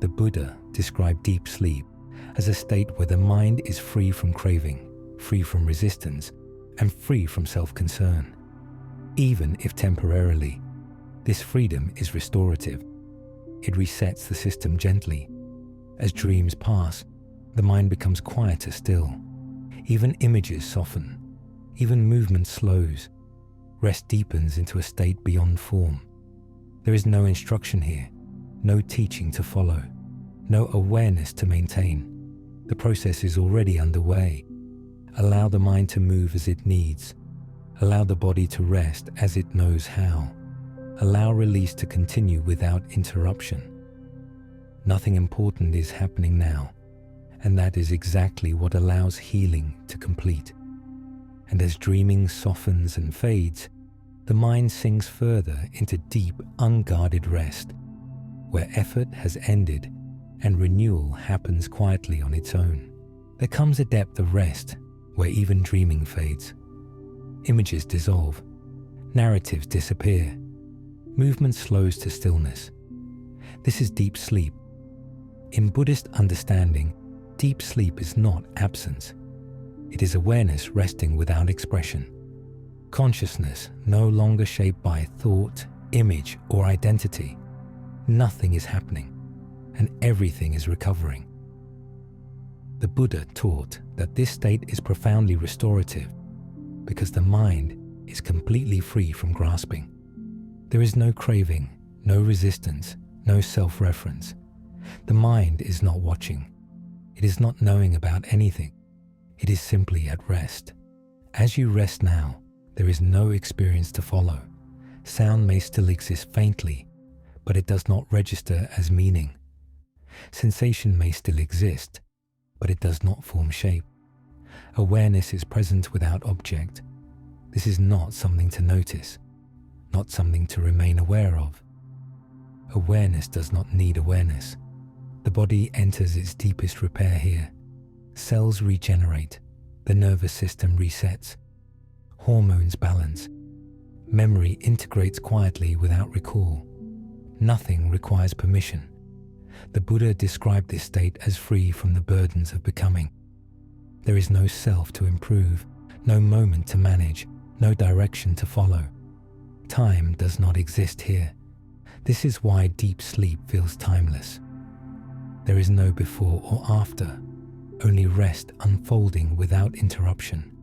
The Buddha described deep sleep as a state where the mind is free from craving, free from resistance, and free from self-concern. Even if temporarily, this freedom is restorative. It resets the system gently. As dreams pass, the mind becomes quieter still. Even images soften. Even movement slows. Rest deepens into a state beyond form. There is no instruction here, no teaching to follow, no awareness to maintain. The process is already underway. Allow the mind to move as it needs. Allow the body to rest as it knows how. Allow release to continue without interruption. Nothing important is happening now, and that is exactly what allows healing to complete. And as dreaming softens and fades, the mind sinks further into deep, unguarded rest, where effort has ended and renewal happens quietly on its own. There comes a depth of rest where even dreaming fades. Images dissolve. Narratives disappear. Movement slows to stillness. This is deep sleep. In Buddhist understanding, deep sleep is not absence. It is awareness resting without expression. Consciousness no longer shaped by thought, image, or identity. Nothing is happening, and everything is recovering. The Buddha taught that this state is profoundly restorative because the mind is completely free from grasping. There is no craving, no resistance, no self-reference. The mind is not watching. It is not knowing about anything. It is simply at rest. As you rest now, there is no experience to follow. Sound may still exist faintly, but it does not register as meaning. Sensation may still exist, but it does not form shape. Awareness is present without object. This is not something to notice, not something to remain aware of. Awareness does not need awareness. The body enters its deepest repair here. Cells regenerate, the nervous system resets, hormones balance, memory integrates quietly without recall. Nothing requires permission. The Buddha described this state as free from the burdens of becoming. There is no self to improve, no moment to manage, no direction to follow. Time does not exist here. This is why deep sleep feels timeless. There is no before or after, only rest unfolding without interruption.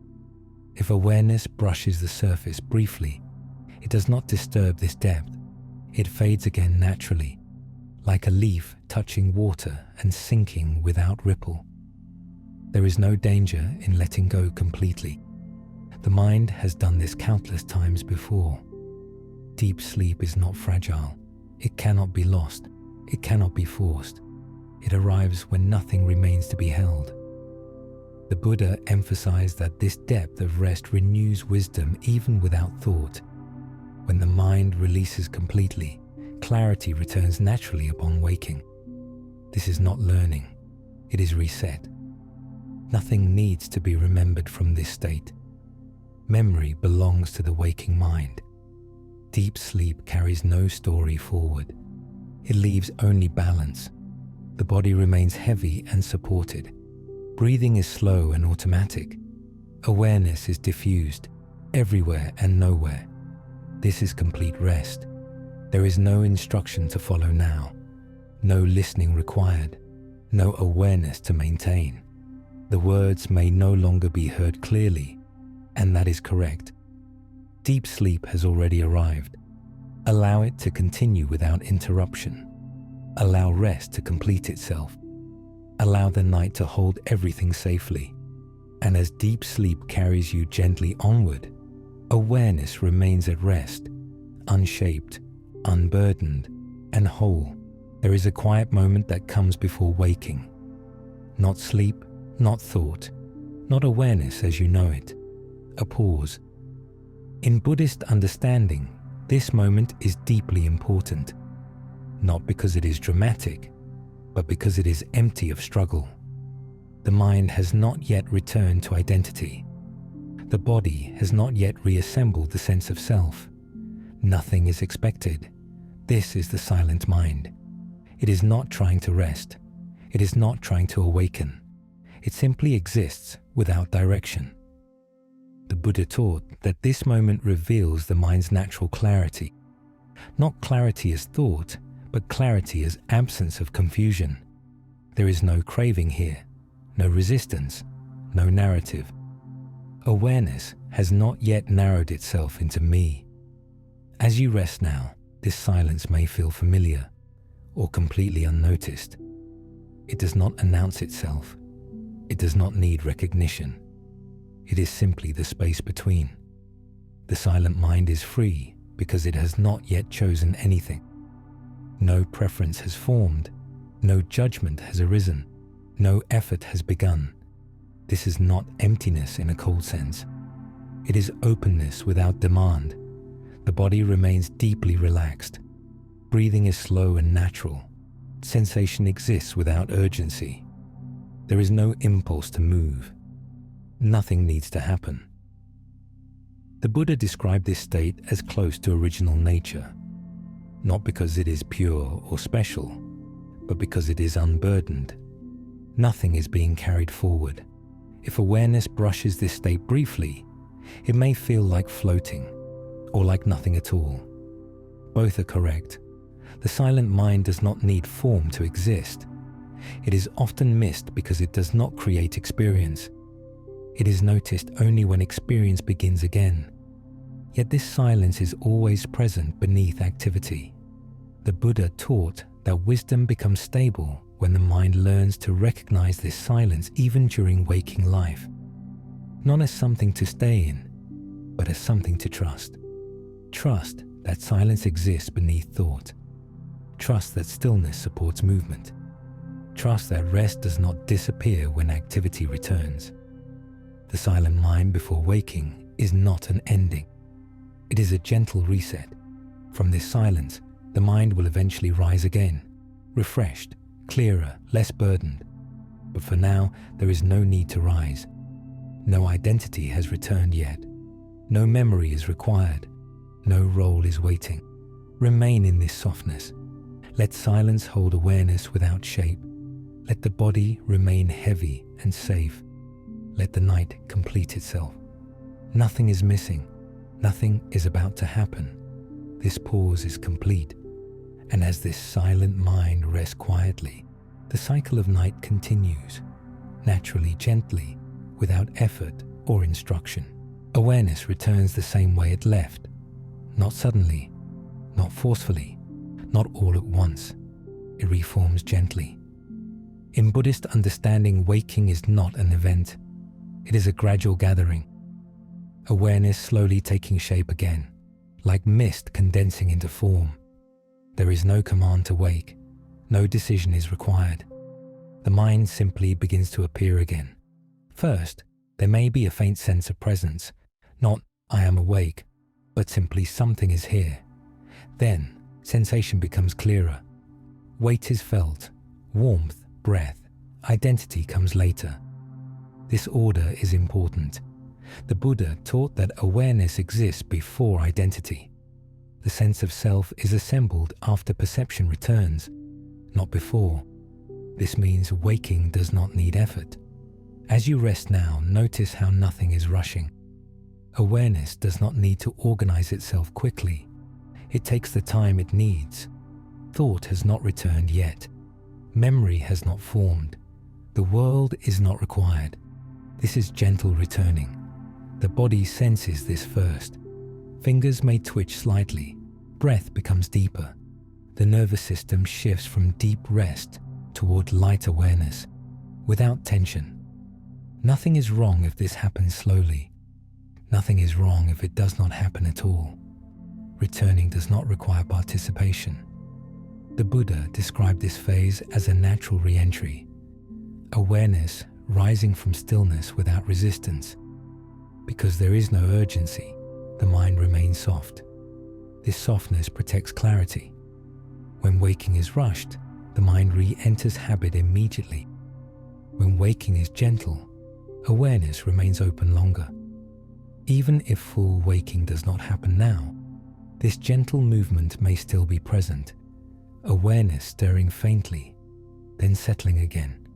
If awareness brushes the surface briefly, it does not disturb this depth. It fades again naturally, like a leaf touching water and sinking without ripple. There is no danger in letting go completely. The mind has done this countless times before. Deep sleep is not fragile. It cannot be lost. It cannot be forced. It arrives when nothing remains to be held. The Buddha emphasized that this depth of rest renews wisdom even without thought. When the mind releases completely, clarity returns naturally upon waking. This is not learning. It is reset. Nothing needs to be remembered from this state. Memory belongs to the waking mind. Deep sleep carries no story forward. It leaves only balance. The body remains heavy and supported. Breathing is slow and automatic. Awareness is diffused, everywhere and nowhere. This is complete rest. There is no instruction to follow now, no listening required, no awareness to maintain. The words may no longer be heard clearly, and that is correct. Deep sleep has already arrived. Allow it to continue without interruption. Allow rest to complete itself. Allow the night to hold everything safely. And as deep sleep carries you gently onward, awareness remains at rest, unshaped, unburdened, and whole. There is a quiet moment that comes before waking. Not sleep, not thought, not awareness as you know it. A pause. In Buddhist understanding, this moment is deeply important, not because it is dramatic, but because it is empty of struggle. The mind has not yet returned to identity. The body has not yet reassembled the sense of self. Nothing is expected. This is the silent mind. It is not trying to rest. It is not trying to awaken. It simply exists without direction. The Buddha taught that this moment reveals the mind's natural clarity. Not clarity as thought, but clarity as absence of confusion. There is no craving here, no resistance, no narrative. Awareness has not yet narrowed itself into me. As you rest now, this silence may feel familiar or completely unnoticed. It does not announce itself. It does not need recognition. It is simply the space between. The silent mind is free because it has not yet chosen anything. No preference has formed. No judgment has arisen. No effort has begun. This is not emptiness in a cold sense. It is openness without demand. The body remains deeply relaxed. Breathing is slow and natural. Sensation exists without urgency. There is no impulse to move. Nothing needs to happen. The Buddha described this state as close to original nature, not because it is pure or special, but because it is unburdened. Nothing is being carried forward. If awareness brushes this state briefly, it may feel like floating or like nothing at all. Both are correct. The silent mind does not need form to exist. It is often missed because it does not create experience. It is noticed only when experience begins again. Yet this silence is always present beneath activity. The Buddha taught that wisdom becomes stable when the mind learns to recognize this silence even during waking life, not as something to stay in, but as something to trust. Trust that silence exists beneath thought. Trust that stillness supports movement. Trust that rest does not disappear when activity returns. The silent mind before waking is not an ending. It is a gentle reset. From this silence, the mind will eventually rise again, refreshed, clearer, less burdened. But for now, there is no need to rise. No identity has returned yet. No memory is required. No role is waiting. Remain in this softness. Let silence hold awareness without shape. Let the body remain heavy and safe. Let the night complete itself. Nothing is missing. Nothing is about to happen. This pause is complete. And as this silent mind rests quietly, the cycle of night continues, naturally, gently, without effort or instruction. Awareness returns the same way it left, not suddenly, not forcefully, not all at once. It reforms gently. In Buddhist understanding, waking is not an event. It is a gradual gathering. Awareness slowly taking shape again, like mist condensing into form. There is no command to wake. No decision is required. The mind simply begins to appear again. First, there may be a faint sense of presence, not "I am awake," but simply something is here. Then, sensation becomes clearer. Weight is felt, warmth, breath, identity comes later. This order is important. The Buddha taught that awareness exists before identity. The sense of self is assembled after perception returns, not before. This means waking does not need effort. As you rest now, notice how nothing is rushing. Awareness does not need to organize itself quickly. It takes the time it needs. Thought has not returned yet. Memory has not formed. The world is not required. This is gentle returning. The body senses this first. Fingers may twitch slightly. Breath becomes deeper. The nervous system shifts from deep rest toward light awareness, without tension. Nothing is wrong if this happens slowly. Nothing is wrong if it does not happen at all. Returning does not require participation. The Buddha described this phase as a natural re-entry. Awareness rising from stillness without resistance. Because there is no urgency, the mind remains soft. This softness protects clarity. When waking is rushed, the mind re-enters habit immediately. When waking is gentle, awareness remains open longer. Even if full waking does not happen now, this gentle movement may still be present, awareness stirring faintly, then settling again.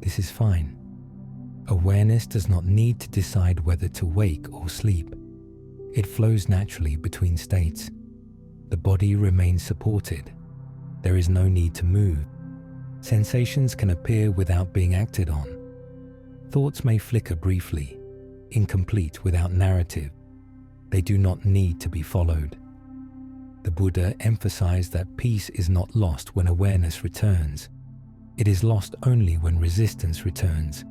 This is fine. Awareness does not need to decide whether to wake or sleep. It flows naturally between states. The body remains supported. There is no need to move. Sensations can appear without being acted on. Thoughts may flicker briefly, incomplete without narrative. They do not need to be followed. The Buddha emphasized that peace is not lost when awareness returns. It is lost only when resistance returns.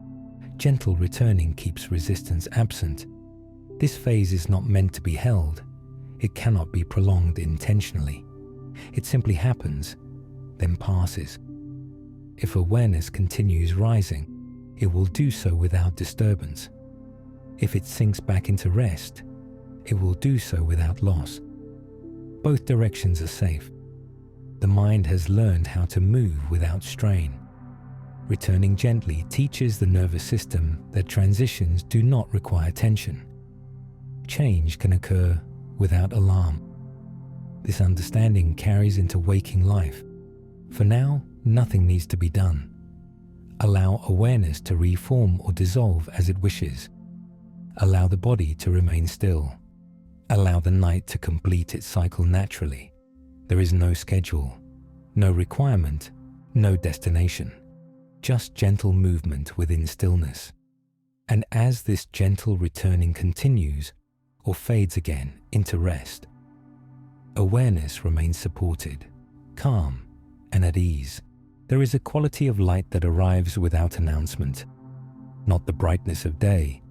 Gentle returning keeps resistance absent. This phase is not meant to be held. It cannot be prolonged intentionally. It simply happens, then passes. If awareness continues rising, it will do so without disturbance. If it sinks back into rest, it will do so without loss. Both directions are safe. The mind has learned how to move without strain. Returning gently teaches the nervous system that transitions do not require tension. Change can occur without alarm. This understanding carries into waking life. For now, nothing needs to be done. Allow awareness to reform or dissolve as it wishes. Allow the body to remain still. Allow the night to complete its cycle naturally. There is no schedule, no requirement, no destination. Just gentle movement within stillness. And as this gentle returning continues or fades again into rest, awareness remains supported, calm, and at ease. There is a quality of light that arrives without announcement, not the brightness of day,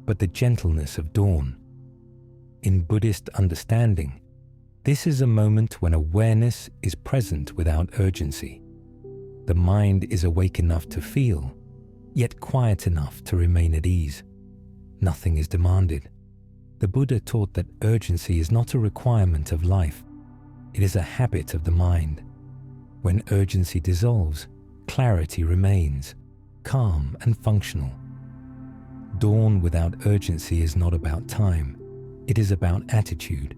but the gentleness of dawn. In Buddhist understanding, this is a moment when awareness is present without urgency. The mind is awake enough to feel, yet quiet enough to remain at ease. Nothing is demanded. The Buddha taught that urgency is not a requirement of life. It is a habit of the mind. When urgency dissolves, clarity remains, calm and functional. Dawn without urgency is not about time. It is about attitude.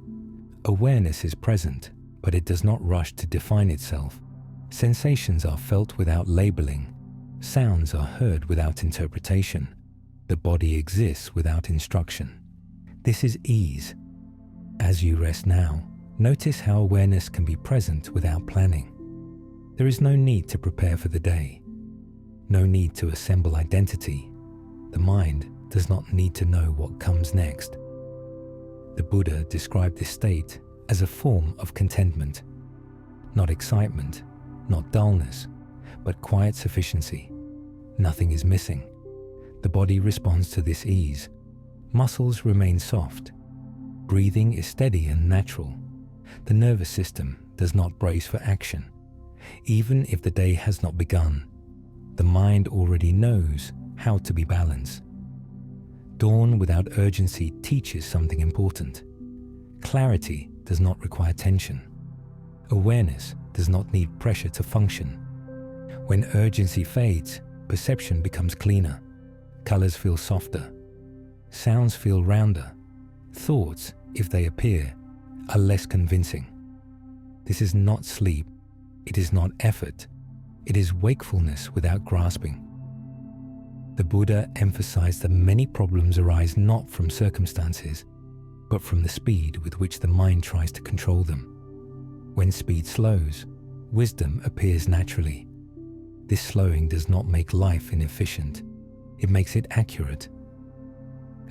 Awareness is present, but it does not rush to define itself. Sensations are felt without labeling. Sounds are heard without interpretation. The body exists without instruction. This is ease. As you rest now, notice how awareness can be present without planning. There is no need to prepare for the day. No need to assemble identity. The mind does not need to know what comes next. The Buddha described this state as a form of contentment. Not excitement, not dullness, but quiet sufficiency. Nothing is missing. The body responds to this ease. Muscles remain soft. Breathing is steady and natural. The nervous system does not brace for action. Even if the day has not begun, the mind already knows how to be balanced. Dawn without urgency teaches something important. Clarity does not require tension. Awareness does not need pressure to function. When urgency fades, perception becomes cleaner. Colors feel softer. Sounds feel rounder. Thoughts, if they appear, are less convincing. This is not sleep. It is not effort. It is wakefulness without grasping. The Buddha emphasized that many problems arise not from circumstances, but from the speed with which the mind tries to control them. When speed slows, wisdom appears naturally. This slowing does not make life inefficient. It makes it accurate.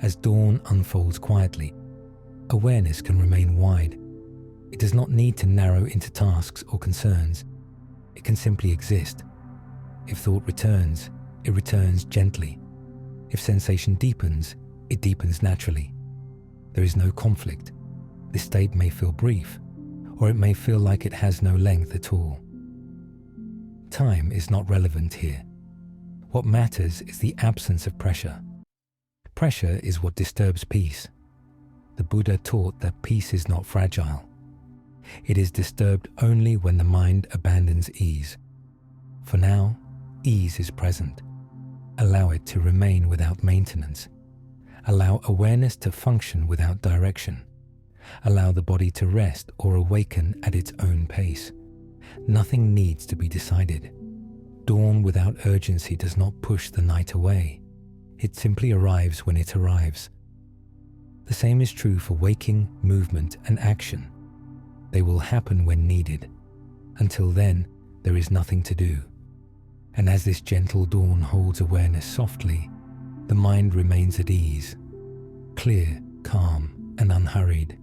As dawn unfolds quietly, awareness can remain wide. It does not need to narrow into tasks or concerns. It can simply exist. If thought returns, it returns gently. If sensation deepens, it deepens naturally. There is no conflict. This state may feel brief, or it may feel like it has no length at all. Time is not relevant here. What matters is the absence of pressure. Pressure is what disturbs peace. The Buddha taught that peace is not fragile. It is disturbed only when the mind abandons ease. For now, ease is present. Allow it to remain without maintenance. Allow awareness to function without direction. Allow the body to rest or awaken at its own pace. Nothing needs to be decided. Dawn without urgency does not push the night away. It simply arrives when it arrives. The same is true for waking, movement, and action. They will happen when needed. Until then, there is nothing to do. And as this gentle dawn holds awareness softly, the mind remains at ease, clear, calm, and unhurried,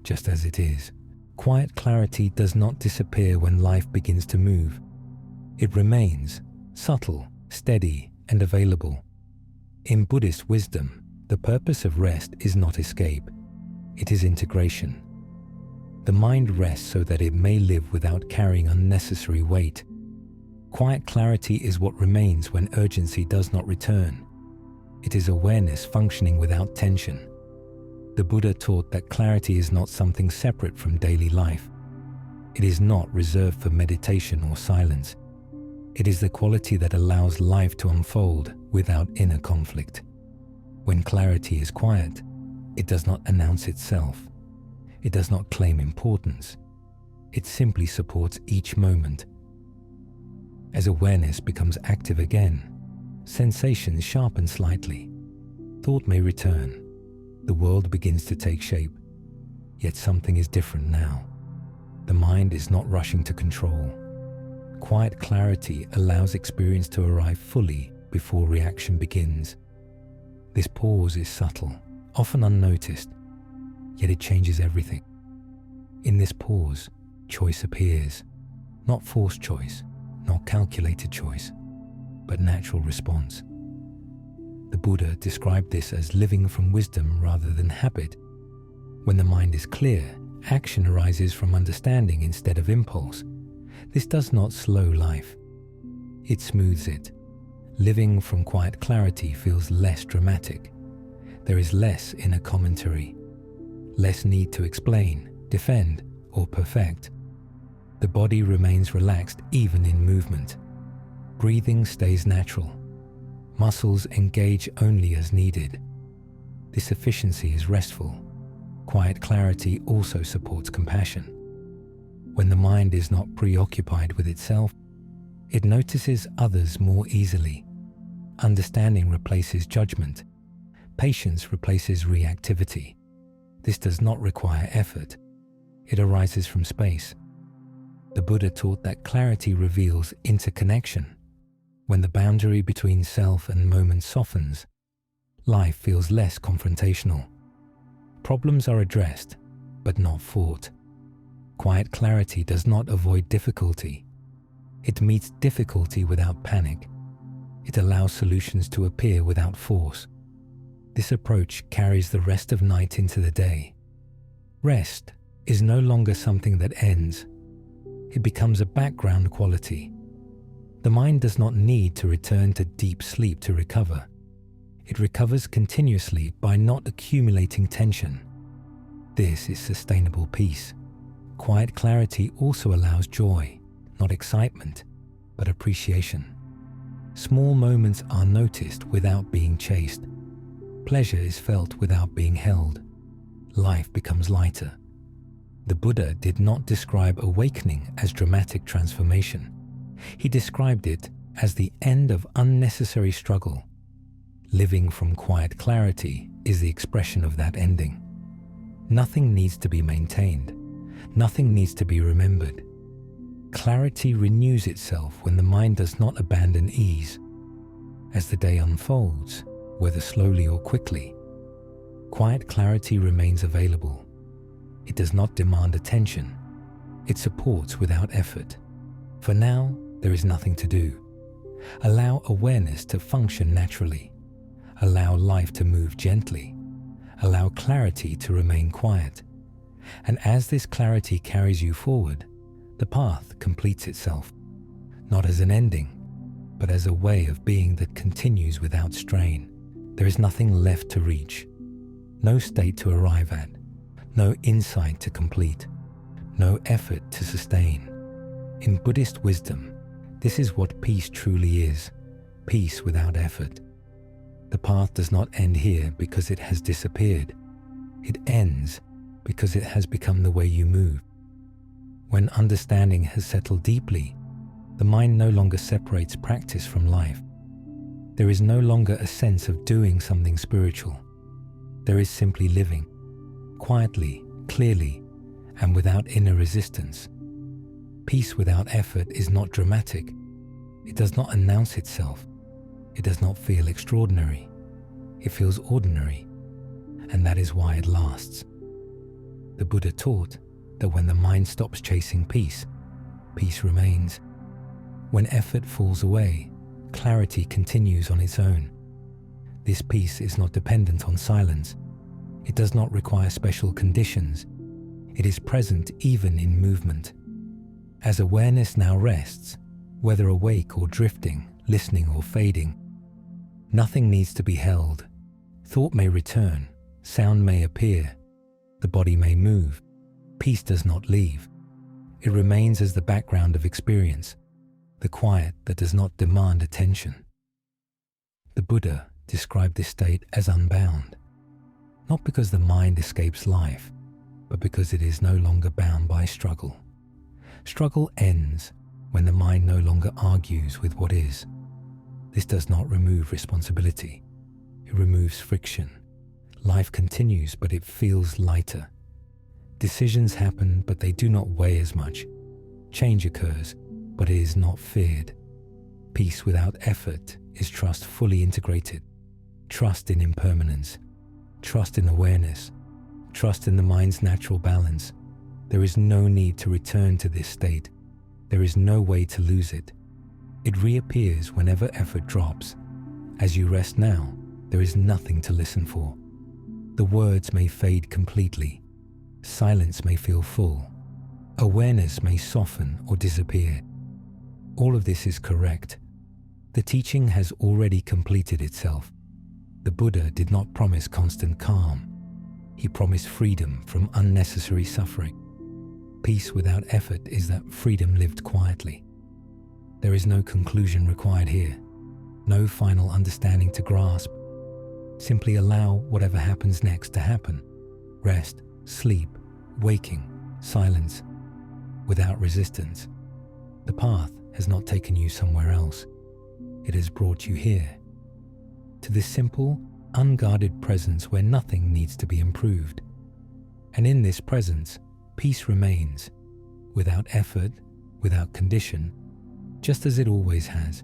just as it is. Quiet clarity does not disappear when life begins to move. It remains subtle, steady, and available. In Buddhist wisdom, the purpose of rest is not escape. It is integration. The mind rests so that it may live without carrying unnecessary weight. Quiet clarity is what remains when urgency does not return. It is awareness functioning without tension. The Buddha taught that clarity is not something separate from daily life. It is not reserved for meditation or silence. It is the quality that allows life to unfold without inner conflict. When clarity is quiet, it does not announce itself. It does not claim importance. It simply supports each moment. As awareness becomes active again, sensations sharpen slightly. Thought may return. The world begins to take shape. Yet something is different now. The mind is not rushing to control. Quiet clarity allows experience to arrive fully before reaction begins. This pause is subtle, often unnoticed, yet it changes everything. In this pause, choice appears. not forced choice, not calculated choice, but natural response. The Buddha described this as living from wisdom rather than habit. When the mind is clear, action arises from understanding instead of impulse. This does not slow life. It smooths it. Living from quiet clarity feels less dramatic. There is less inner commentary, less need to explain, defend, or perfect. The body remains relaxed even in movement. Breathing stays natural. Muscles engage only as needed. This efficiency is restful. Quiet clarity also supports compassion. When the mind is not preoccupied with itself, it notices others more easily. Understanding replaces judgment. Patience replaces reactivity. This does not require effort. It arises from space. The Buddha taught that clarity reveals interconnection. When the boundary between self and moment softens, life feels less confrontational. Problems are addressed, but not fought. Quiet clarity does not avoid difficulty. It meets difficulty without panic. It allows solutions to appear without force. This approach carries the rest of night into the day. Rest is no longer something that ends. It becomes a background quality. The mind does not need to return to deep sleep to recover. It recovers continuously by not accumulating tension. This is sustainable peace. Quiet clarity also allows joy, not excitement, but appreciation. Small moments are noticed without being chased. Pleasure is felt without being held. Life becomes lighter. The Buddha did not describe awakening as dramatic transformation. He described it as the end of unnecessary struggle. Living from quiet clarity is the expression of that ending. Nothing needs to be maintained. Nothing needs to be remembered. Clarity renews itself when the mind does not abandon ease. As the day unfolds, whether slowly or quickly, quiet clarity remains available. It does not demand attention. It supports without effort. For now, there is nothing to do. Allow awareness to function naturally. Allow life to move gently. Allow clarity to remain quiet. And as this clarity carries you forward, the path completes itself, not as an ending, but as a way of being that continues without strain. There is nothing left to reach, no state to arrive at, no insight to complete, no effort to sustain. In Buddhist wisdom, this is what peace truly is, peace without effort. The path does not end here because it has disappeared. It ends because it has become the way you move. When understanding has settled deeply, the mind no longer separates practice from life. There is no longer a sense of doing something spiritual. There is simply living, quietly, clearly, and without inner resistance. Peace without effort is not dramatic. It does not announce itself. It does not feel extraordinary. It feels ordinary, and that is why it lasts. The Buddha taught that when the mind stops chasing peace, peace remains. When effort falls away, clarity continues on its own. This peace is not dependent on silence. It does not require special conditions. It is present even in movement. As awareness now rests, whether awake or drifting, listening or fading, nothing needs to be held. Thought may return, sound may appear, the body may move. Peace does not leave. It remains as the background of experience, the quiet that does not demand attention. The Buddha described this state as unbound, not because the mind escapes life, but because it is no longer bound by struggle. Struggle ends when the mind no longer argues with what is. This does not remove responsibility. It removes friction. Life continues, but it feels lighter. Decisions happen, but they do not weigh as much. Change occurs, but it is not feared. Peace without effort is trust fully integrated. Trust in impermanence. Trust in awareness. Trust in the mind's natural balance. There is no need to return to this state. There is no way to lose it. It reappears whenever effort drops. As you rest now, there is nothing to listen for. The words may fade completely. Silence may feel full. Awareness may soften or disappear. All of this is correct. The teaching has already completed itself. The Buddha did not promise constant calm. He promised freedom from unnecessary suffering. Peace without effort is that freedom lived quietly. There is no conclusion required here, no final understanding to grasp. Simply allow whatever happens next to happen. Rest, sleep, waking, silence, without resistance. The path has not taken you somewhere else. It has brought you here, to this simple, unguarded presence where nothing needs to be improved. And in this presence, peace remains, without effort, without condition, just as it always has.